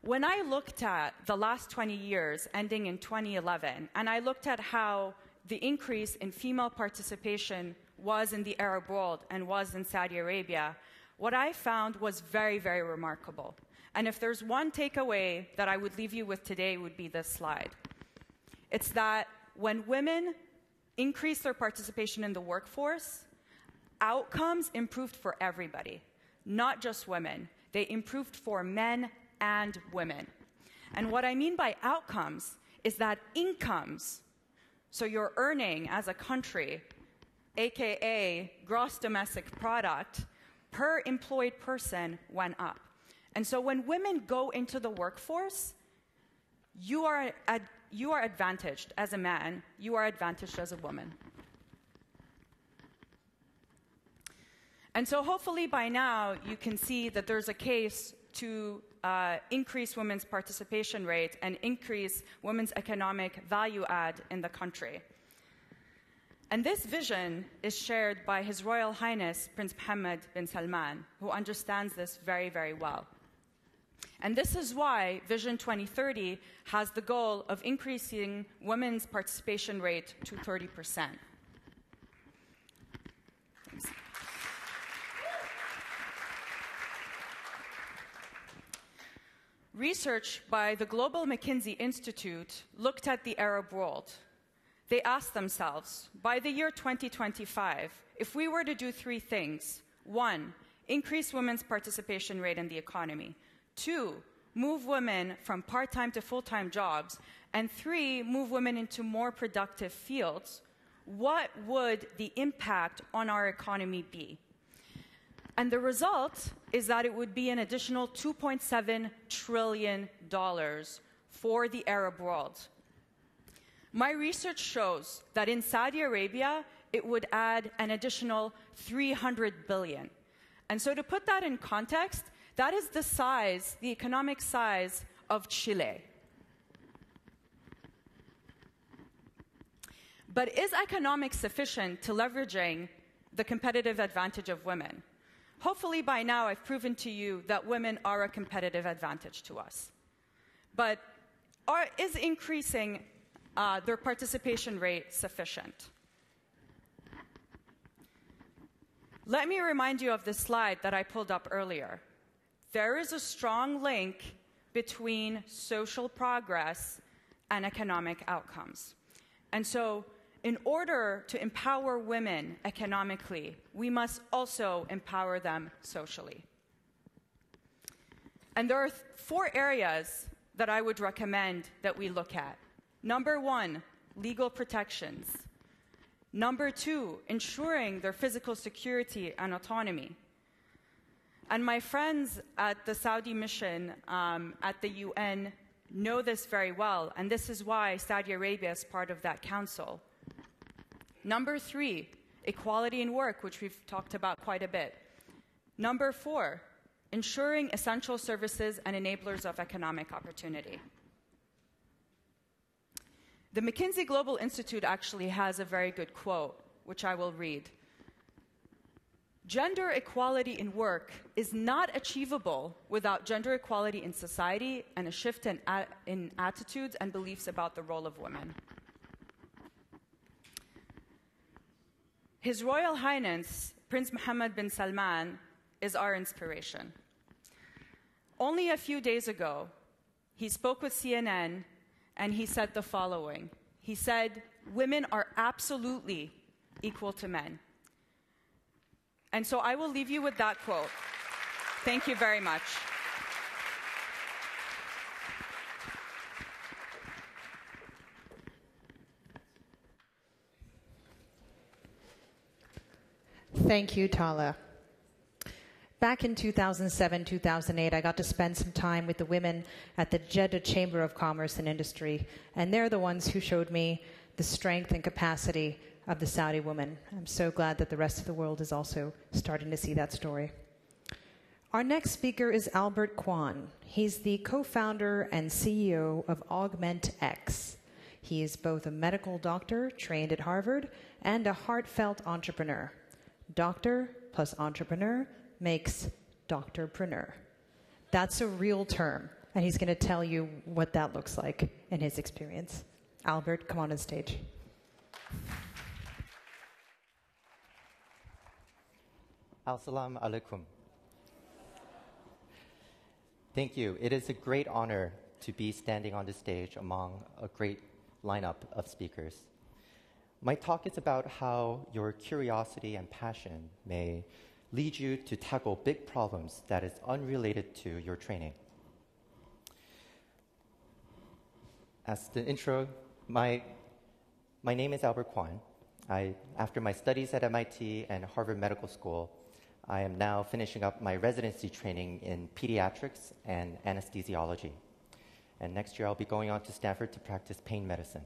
When I looked at the last 20 years, ending in 2011, and I looked at how the increase in female participation was in the Arab world and was in Saudi Arabia, what I found was very, very remarkable. And if there's one takeaway that I would leave you with today, would be this slide. It's that when women increased their participation in the workforce, outcomes improved for everybody, not just women. They improved for men and women. And what I mean by outcomes is that incomes, so your earning as a country, aka gross domestic product, per employed person went up. And so when women go into the workforce, you are advantaged as a man, you are advantaged as a woman. And so hopefully by now you can see that there's a case to increase women's participation rate and increase women's economic value add in the country. And this vision is shared by His Royal Highness Prince Mohammed bin Salman, who understands this very, very well. And this is why Vision 2030 has the goal of increasing women's participation rate to 30%. Thanks. Research by the Global McKinsey Institute looked at the Arab world. They asked themselves, by the year 2025, if we were to do three things: 1, increase women's participation rate in the economy; 2, move women from part-time to full-time jobs; and 3, move women into more productive fields, what would the impact on our economy be? And the result is that it would be an additional $2.7 trillion for the Arab world. My research shows that in Saudi Arabia, it would add an additional $300 billion. And so to put that in context, that is the size, the economic size of Chile. But is economics sufficient to leveraging the competitive advantage of women? Hopefully by now I've proven to you that women are a competitive advantage to us. But is increasing their participation rate sufficient? Let me remind you of this slide that I pulled up earlier. There is a strong link between social progress and economic outcomes. And so in order to empower women economically, we must also empower them socially. And there are 4 areas that I would recommend that we look at. Number 1, legal protections. Number 2, ensuring their physical security and autonomy. And my friends at the Saudi mission at the UN know this very well, and this is why Saudi Arabia is part of that council. Number 3, equality in work, which we've talked about quite a bit. Number 4, ensuring essential services and enablers of economic opportunity. The McKinsey Global Institute actually has a very good quote, which I will read. Gender equality in work is not achievable without gender equality in society and a shift in attitudes and beliefs about the role of women. His Royal Highness, Prince Mohammed bin Salman, is our inspiration. Only a few days ago, he spoke with CNN and he said the following. He said, "Women are absolutely equal to men." And so I will leave you with that quote. Thank you very much. Thank you, Tala. Back in 2007, 2008, I got to spend some time with the women at the Jeddah Chamber of Commerce and Industry, and they're the ones who showed me the strength and capacity of the Saudi woman. I'm so glad that the rest of the world is also starting to see that story. Our next speaker is Albert Kwan. He's the co-founder and CEO of AugmentX. He is both a medical doctor trained at Harvard and a heartfelt entrepreneur. Doctor plus entrepreneur makes doctorpreneur. That's a real term, and he's going to tell you what that looks like in his experience. Albert, come on stage. Assalamu alaikum. Thank you. It is a great honor to be standing on the stage among a great lineup of speakers. My talk is about how your curiosity and passion may lead you to tackle big problems that is unrelated to your training. As the intro, my name is Albert Kwan. After my studies at MIT and Harvard Medical School, I am now finishing up my residency training in pediatrics and anesthesiology. And next year I'll be going on to Stanford to practice pain medicine.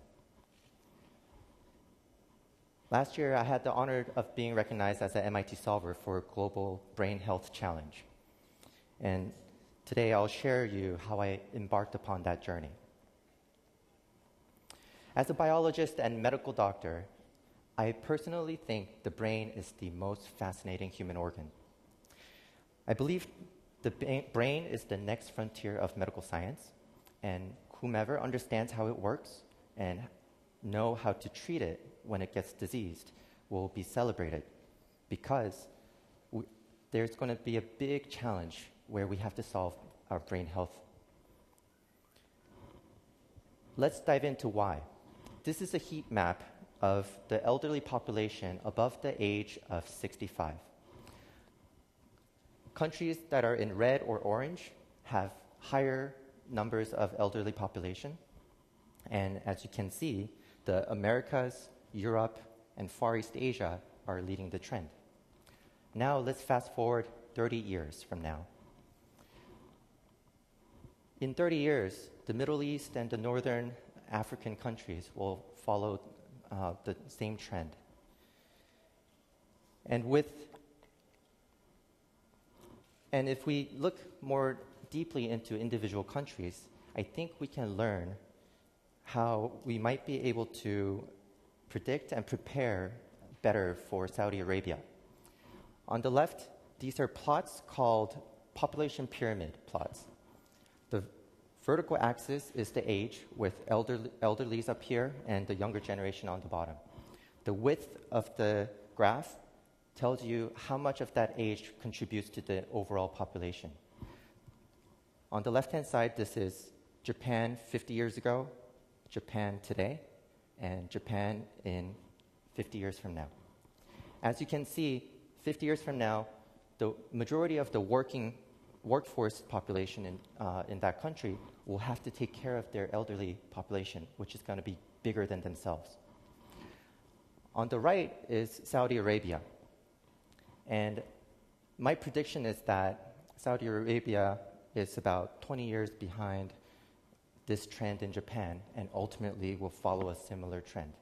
Last year, I had the honor of being recognized as an MIT Solver for a Global Brain Health Challenge. And today, I'll share you how I embarked upon that journey. As a biologist and medical doctor, I personally think the brain is the most fascinating human organ. I believe the brain is the next frontier of medical science, and whomever understands how it works and know how to treat it when it gets diseased will be celebrated, because there's going to be a big challenge where we have to solve our brain health. Let's dive into why. This is a heat map of the elderly population above the age of 65. Countries that are in red or orange have higher numbers of elderly population. And as you can see, the Americas, Europe, and Far East Asia are leading the trend. Now let's fast forward 30 years from now. In 30 years, the Middle East and the Northern African countries will follow the same trend. And if we look more deeply into individual countries, I think we can learn how we might be able to predict and prepare better for Saudi Arabia. On the left, these are plots called population pyramid plots. The vertical axis is the age, with elderlies up here and the younger generation on the bottom. The width of the graph tells you how much of that age contributes to the overall population. On the left-hand side, this is Japan 50 years ago, Japan today, and Japan in 50 years from now. As you can see, 50 years from now, the majority of the workforce population in that country will have to take care of their elderly population, which is going to be bigger than themselves. On the right is Saudi Arabia. And my prediction is that Saudi Arabia is about 20 years behind this trend in Japan and ultimately will follow a similar trend.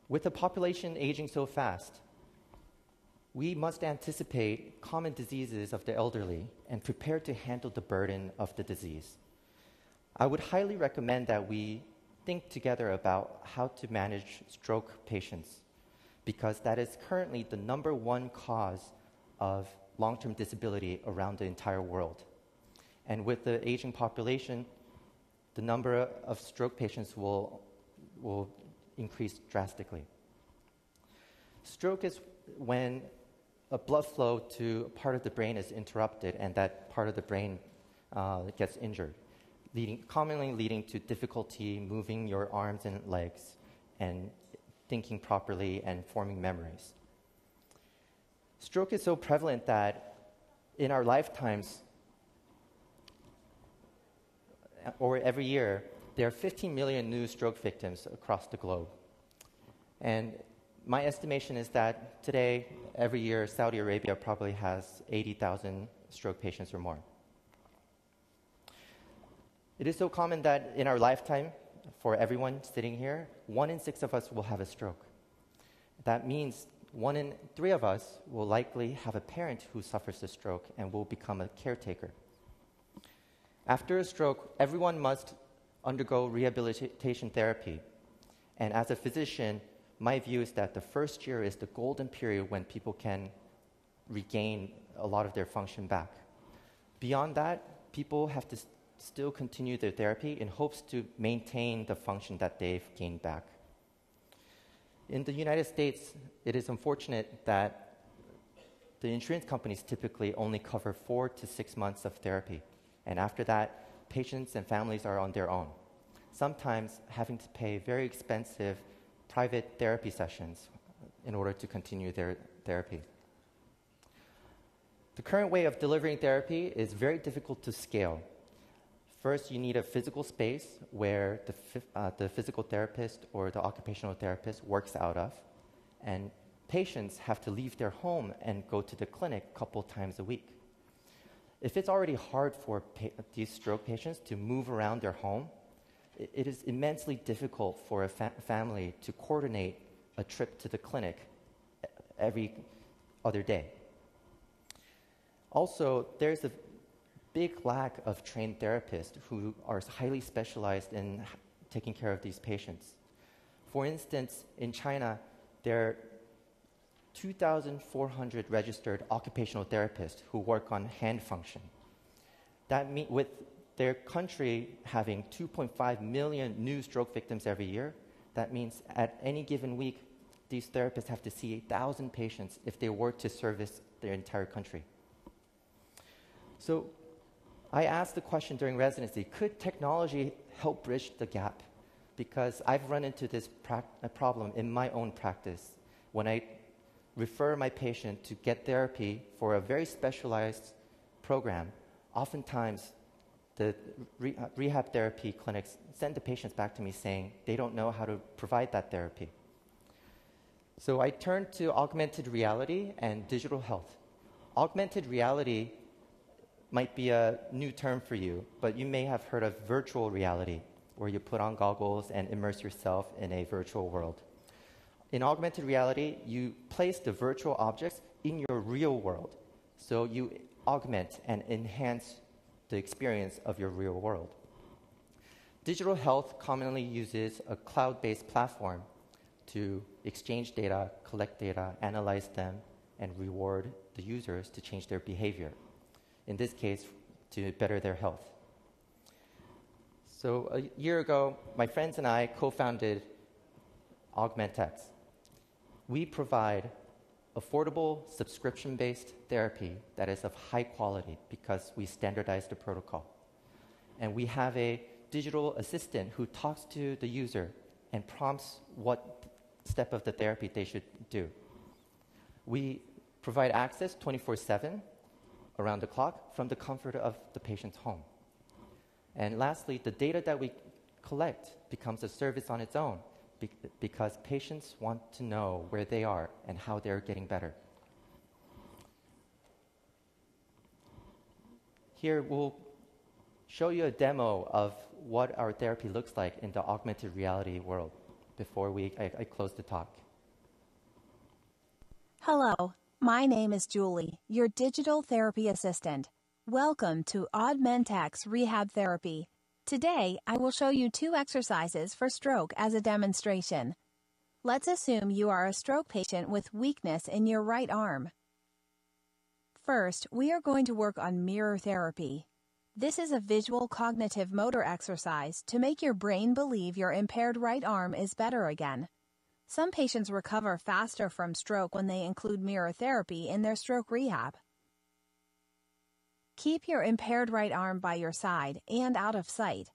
With the population aging so fast, we must anticipate common diseases of the elderly and prepare to handle the burden of the disease. I would highly recommend that we think together about how to manage stroke patients, because that is currently the #1 cause of long-term disability around the entire world. And with the aging population, the number of stroke patients will increase drastically. Stroke is when a blood flow to a part of the brain is interrupted and that part of the brain gets injured, commonly leading to difficulty moving your arms and legs and thinking properly and forming memories. Stroke is so prevalent that in our lifetimes, or every year, there are 15 million new stroke victims across the globe. And my estimation is that today, every year, Saudi Arabia probably has 80,000 stroke patients or more. It is so common that in our lifetime, for everyone sitting here, 1 in 6 of us will have a stroke. That means 1 in 3 of us will likely have a parent who suffers a stroke and will become a caretaker. After a stroke, everyone must undergo rehabilitation therapy. And as a physician, my view is that the first year is the golden period when people can regain a lot of their function back. Beyond that, people have to still continue their therapy in hopes to maintain the function that they've gained back. In the United States, it is unfortunate that the insurance companies typically only cover 4 to 6 months of therapy. And after that, patients and families are on their own, sometimes having to pay very expensive private therapy sessions in order to continue their therapy. The current way of delivering therapy is very difficult to scale. First, you need a physical space where the physical therapist or the occupational therapist works out of, and patients have to leave their home and go to the clinic a couple times a week. If it's already hard for these stroke patients to move around their home, it is immensely difficult for a family to coordinate a trip to the clinic every other day. Also, there's a big lack of trained therapists who are highly specialized in taking care of these patients. For instance, in China, there are 2,400 registered occupational therapists who work on hand function. With their country having 2.5 million new stroke victims every year, that means at any given week, these therapists have to see 1,000 patients if they were to service their entire country. So I asked the question during residency, could technology help bridge the gap? Because I've run into this problem in my own practice. When I refer my patient to get therapy for a very specialized program, oftentimes the rehab therapy clinics send the patients back to me saying they don't know how to provide that therapy. So I turned to augmented reality and digital health. Augmented reality might be a new term for you, but you may have heard of virtual reality, where you put on goggles and immerse yourself in a virtual world. In augmented reality, you place the virtual objects in your real world. So you augment and enhance the experience of your real world. Digital health commonly uses a cloud-based platform to exchange data, collect data, analyze them, and reward the users to change their behavior. In this case, to better their health. So a year ago, my friends and I co-founded AugmentX. We provide affordable, subscription-based therapy that is of high quality because we standardize the protocol. And we have a digital assistant who talks to the user and prompts what step of the therapy they should do. We provide access 24/7 around the clock from the comfort of the patient's home. And lastly, the data that we collect becomes a service on its own because patients want to know where they are and how they're getting better. Here we'll show you a demo of what our therapy looks like in the augmented reality world before I close the talk. Hello, my name is Julie, your digital therapy assistant. Welcome to Augmentex Rehab Therapy. Today, I will show you 2 exercises for stroke as a demonstration. Let's assume you are a stroke patient with weakness in your right arm. First, we are going to work on mirror therapy. This is a visual cognitive motor exercise to make your brain believe your impaired right arm is better again. Some patients recover faster from stroke when they include mirror therapy in their stroke rehab. Keep your impaired right arm by your side and out of sight.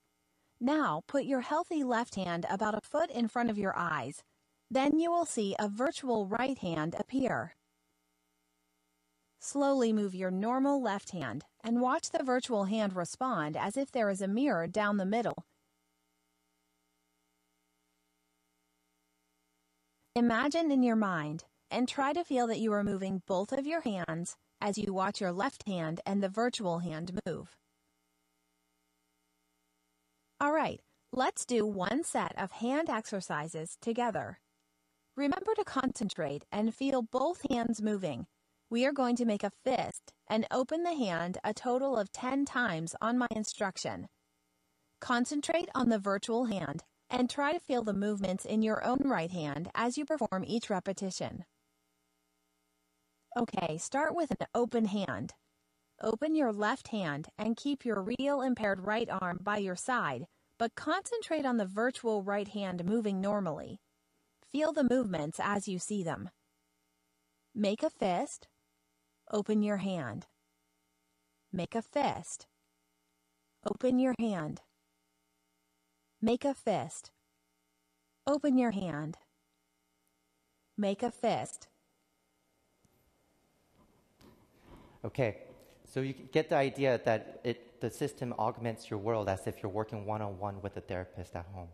Now, put your healthy left hand about a foot in front of your eyes. Then you will see a virtual right hand appear. Slowly move your normal left hand and watch the virtual hand respond as if there is a mirror down the middle. Imagine in your mind and try to feel that you are moving both of your hands as you watch your left hand and the virtual hand move. All right, let's do 1 set of hand exercises together. Remember to concentrate and feel both hands moving. We are going to make a fist and open the hand a total of 10 times on my instruction. Concentrate on the virtual hand and try to feel the movements in your own right hand as you perform each repetition. Okay, start with an open hand. Open your left hand and keep your real impaired right arm by your side, but concentrate on the virtual right hand moving normally. Feel the movements as you see them. Make a fist. Open your hand. Make a fist. Open your hand. Make a fist. Open your hand. Make a fist. Okay, so you get the idea that the system augments your world as if you're working one-on-one with a therapist at home.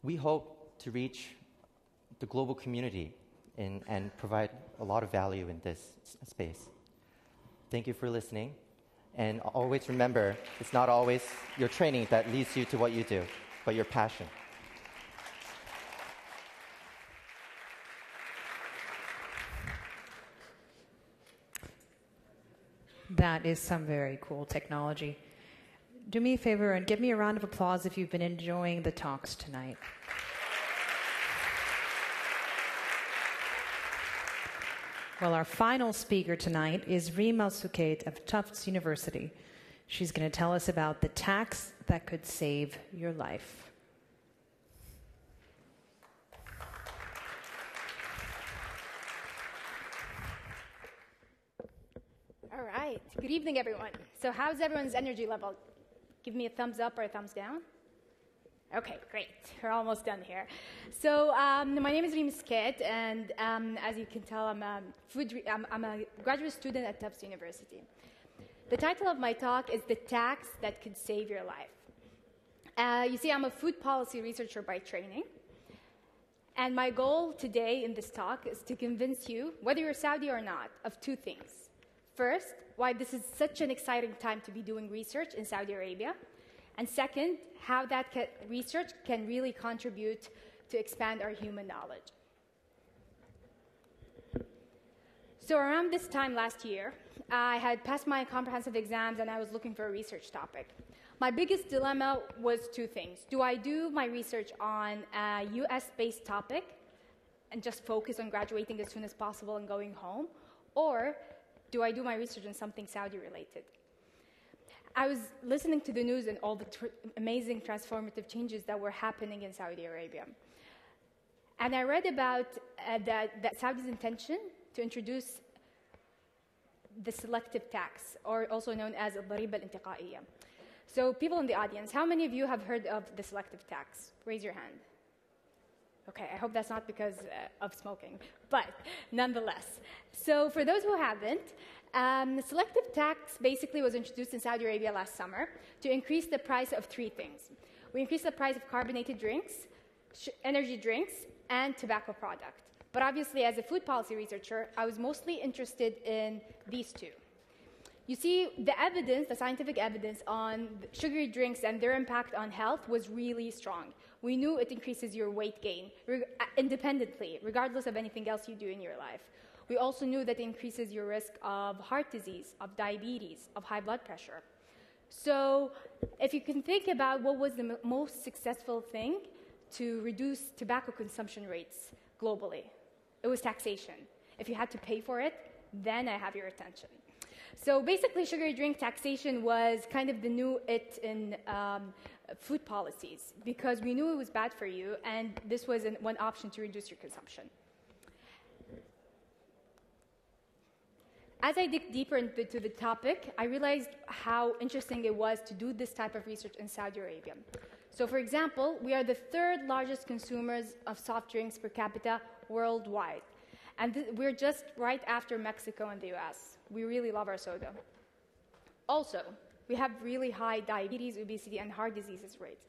We hope to reach the global community and provide a lot of value in this space. Thank you for listening. And always remember, it's not always your training that leads you to what you do, but your passion. That is some very cool technology. Do me a favor and give me a round of applause if you've been enjoying the talks tonight. Well, our final speaker tonight is Reem Al-Sukaid of Tufts University. She's going to tell us about the tax that could save your life. All right. Good evening, everyone. So how's everyone's energy level? Give me a thumbs up or a thumbs down. Okay, great. We're almost done here. So my name is Reem Al-Sukaid, and as you can tell, I'm a graduate student at Tufts University. The title of my talk is The Tax That Could Save Your Life. You see, I'm a food policy researcher by training, and my goal today in this talk is to convince you, whether you're Saudi or not, of 2 things. First, why this is such an exciting time to be doing research in Saudi Arabia. And second, how that research can really contribute to expand our human knowledge. So around this time last year, I had passed my comprehensive exams and I was looking for a research topic. My biggest dilemma was 2 things. Do I do my research on a US-based topic and just focus on graduating as soon as possible and going home? Or do I do my research on something Saudi-related? I was listening to the news and all the amazing transformative changes that were happening in Saudi Arabia. And I read about that Saudi's intention to introduce the selective tax, or also known as al-Dariba al-Intiqaiya. So people in the audience, how many of you have heard of the selective tax? Raise your hand. Okay, I hope that's not because of smoking, but nonetheless. So for those who haven't, the selective tax basically was introduced in Saudi Arabia last summer to increase the price of three things. We increased the price of carbonated drinks, energy drinks, and tobacco products. But obviously, as a food policy researcher, I was mostly interested in these two. You see, the evidence, the scientific evidence on sugary drinks and their impact on health was really strong. We knew it increases your weight gain independently, regardless of anything else you do in your life. We also knew that it increases your risk of heart disease, of diabetes, of high blood pressure. So if you can think about what was the most successful thing to reduce tobacco consumption rates globally, it was taxation. If you had to pay for it, then I have your attention. So basically, sugary drink taxation was kind of the new it in food policies because we knew it was bad for you, and this was one option to reduce your consumption. As I dig deeper into the topic, I realized how interesting it was to do this type of research in Saudi Arabia. So for example, we are the third largest consumers of soft drinks per capita worldwide. And we're just right after Mexico and the US. We really love our soda. Also, we have really high diabetes, obesity, and heart diseases rates.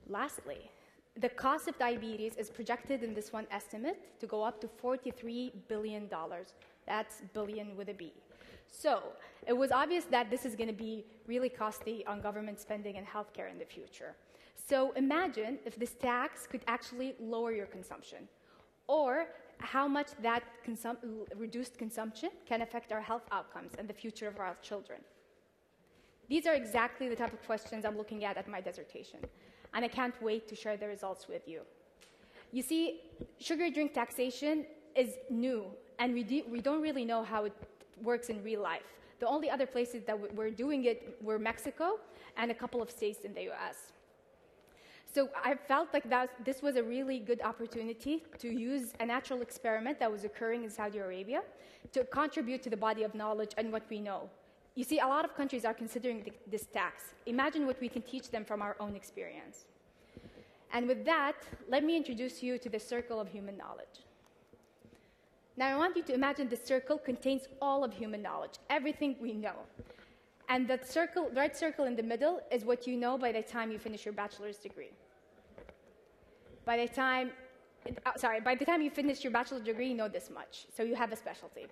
Lastly, the cost of diabetes is projected in this one estimate to go up to $43 billion. That's billion with a B. So it was obvious that this is going to be really costly on government spending and healthcare in the future. So imagine if this tax could actually lower your consumption, or how much that reduced consumption can affect our health outcomes and the future of our children. These are exactly the type of questions I'm looking at my dissertation, and I can't wait to share the results with you. You see, sugary drink taxation is new, and we don't really know how it works in real life. The only other places that we're doing it were Mexico and a couple of states in the US. So I felt like this was a really good opportunity to use a natural experiment that was occurring in Saudi Arabia to contribute to the body of knowledge and what we know. You see, a lot of countries are considering this tax. Imagine what we can teach them from our own experience. And with that, let me introduce you to the circle of human knowledge. Now, I want you to imagine the circle contains all of human knowledge, everything we know. And that circle, red circle in the middle, is what you know by the time you finish your bachelor's degree. By the time you finish your bachelor's degree, you know this much, so you have a specialty.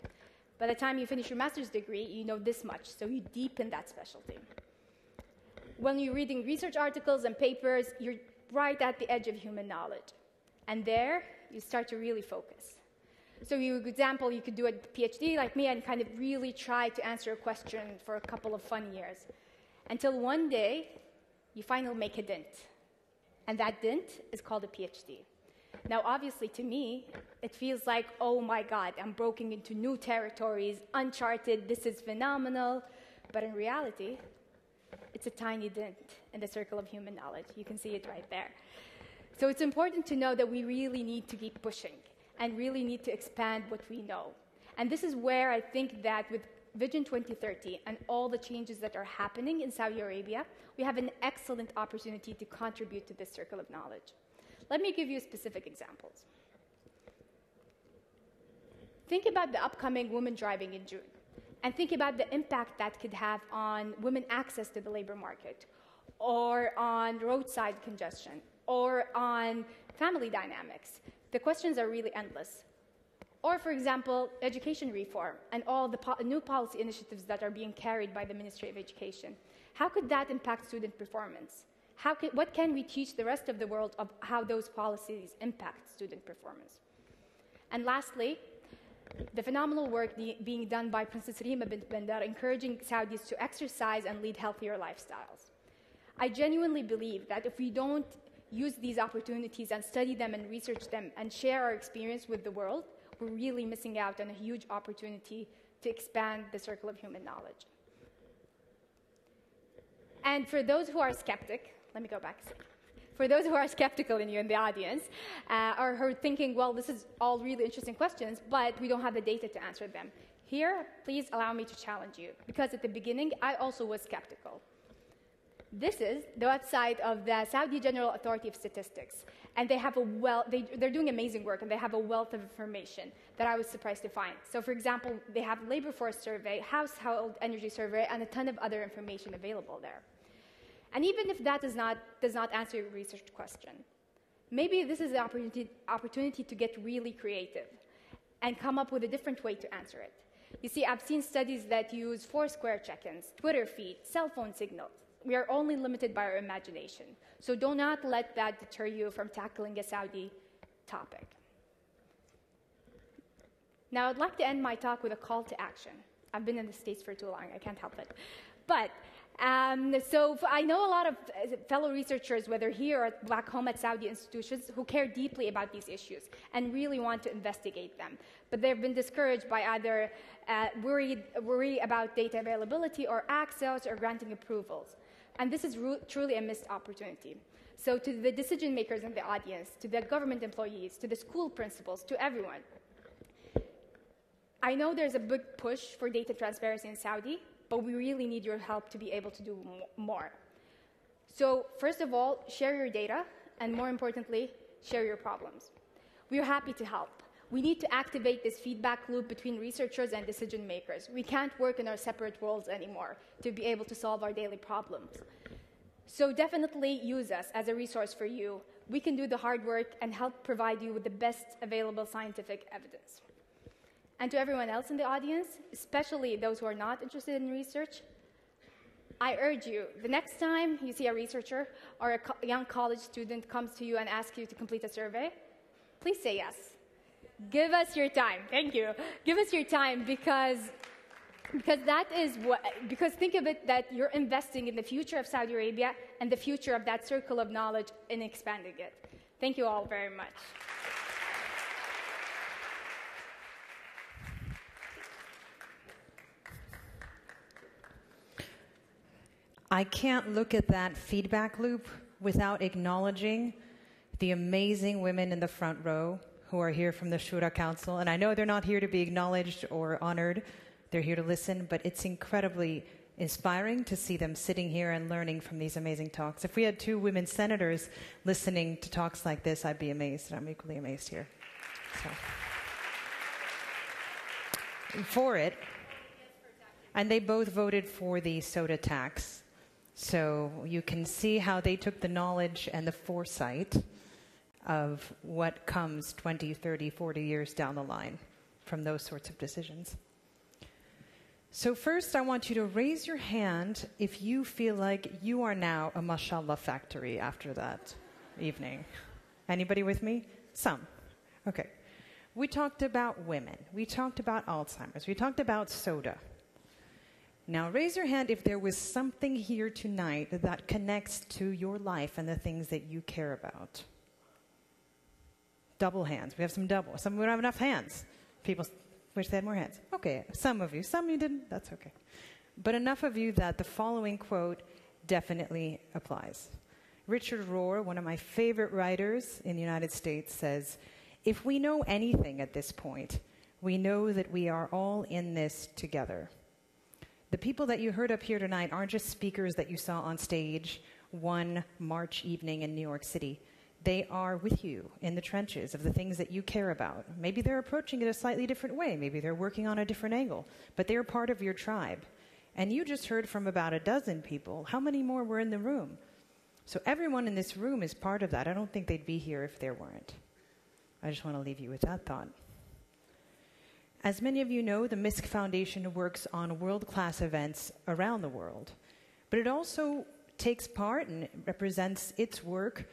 By the time you finish your master's degree, you know this much, so you deepen that specialty. When you're reading research articles and papers, you're right at the edge of human knowledge. And there, you start to really focus. So, for example, you could do a PhD like me and kind of really try to answer a question for a couple of fun years. Until one day, you finally make a dent. And that dent is called a PhD. Now, obviously, to me, it feels like, oh my God, I'm breaking into new territories, uncharted, this is phenomenal. But in reality, it's a tiny dent in the circle of human knowledge. You can see it right there. So it's important to know that we really need to keep pushing and really need to expand what we know. And this is where I think that with Vision 2030 and all the changes that are happening in Saudi Arabia, we have an excellent opportunity to contribute to this circle of knowledge. Let me give you specific examples. Think about the upcoming women driving in June, and think about the impact that could have on women access to the labor market, or on roadside congestion, or on family dynamics. The questions are really endless. Or, for example, education reform and all the new policy initiatives that are being carried by the Ministry of Education. How could that impact student performance? What can we teach the rest of the world of how those policies impact student performance? And lastly, the phenomenal work being done by Princess Rima bint Bandar, encouraging Saudis to exercise and lead healthier lifestyles. I genuinely believe that if we don't use these opportunities and study them and research them and share our experience with the world, we're really missing out on a huge opportunity to expand the circle of human knowledge. And for those who are skeptic, let me go back a second. For those who are skeptical in the audience, or who are thinking, well, this is all really interesting questions, but we don't have the data to answer them. Here, please allow me to challenge you, because at the beginning, I also was skeptical. This is the website of the Saudi General Authority of Statistics. And they have they're doing amazing work, and they have a wealth of information that I was surprised to find. So for example, they have labor force survey, household energy survey, and a ton of other information available there. And even if that does not answer your research question, maybe this is the opportunity to get really creative and come up with a different way to answer it. You see, I've seen studies that use Foursquare check-ins, Twitter feeds, cell phone signals. We are only limited by our imagination. So do not let that deter you from tackling a Saudi topic. Now, I'd like to end my talk with a call to action. I've been in the States for too long, I can't help it. But, so I know a lot of fellow researchers, whether here or back home at Saudi institutions, who care deeply about these issues and really want to investigate them. But they've been discouraged by either worry about data availability or access or granting approvals. And this is truly a missed opportunity. So to the decision makers in the audience, to the government employees, to the school principals, to everyone, I know there's a big push for data transparency in Saudi, but we really need your help to be able to do more. So first of all, share your data, and more importantly, share your problems. We are happy to help. We need to activate this feedback loop between researchers and decision makers. We can't work in our separate worlds anymore to be able to solve our daily problems. So definitely use us as a resource for you. We can do the hard work and help provide you with the best available scientific evidence. And to everyone else in the audience, especially those who are not interested in research, I urge you, the next time you see a researcher or a young college student comes to you and asks you to complete a survey, please say yes. Give us your time. Thank you. Give us your time because think of it that you're investing in the future of Saudi Arabia and the future of that circle of knowledge in expanding it. Thank you all very much. I can't look at that feedback loop without acknowledging the amazing women in the front row who are here from the Shura Council. And I know they're not here to be acknowledged or honored. They're here to listen, but it's incredibly inspiring to see them sitting here and learning from these amazing talks. If we had 2 women senators listening to talks like this, I'd be amazed, and I'm equally amazed here. So. For it, and they both voted for the soda tax. So you can see how they took the knowledge and the foresight of what comes 20, 30, 40 years down the line from those sorts of decisions. So first, I want you to raise your hand if you feel like you are now a mashallah factory after that evening. Anybody with me? Some. Okay. We talked about women. We talked about Alzheimer's. We talked about soda. Now raise your hand if there was something here tonight that connects to your life and the things that you care about. Double hands. We have some double. Some we don't have enough hands. People wish they had more hands. Okay, some of you. Some you didn't. That's okay. But enough of you that the following quote definitely applies. Richard Rohr, one of my favorite writers in the United States, says, "If we know anything at this point, we know that we are all in this together." The people that you heard up here tonight aren't just speakers that you saw on stage one March evening in New York City. They are with you in the trenches of the things that you care about. Maybe they're approaching it a slightly different way. Maybe they're working on a different angle. But they're part of your tribe. And you just heard from about a dozen people. How many more were in the room? So everyone in this room is part of that. I don't think they'd be here if there weren't. I just want to leave you with that thought. As many of you know, the Misk Foundation works on world-class events around the world. But it also takes part and represents its work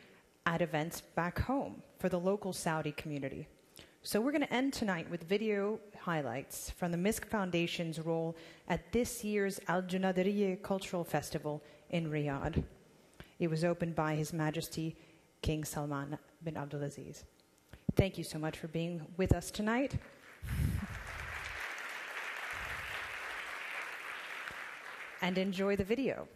at events back home for the local Saudi community. So we're going to end tonight with video highlights from the Misk Foundation's role at this year's Al Junadiriyya Cultural Festival in Riyadh. It was opened by His Majesty King Salman bin Abdulaziz. Thank you so much for being with us tonight. And enjoy the video.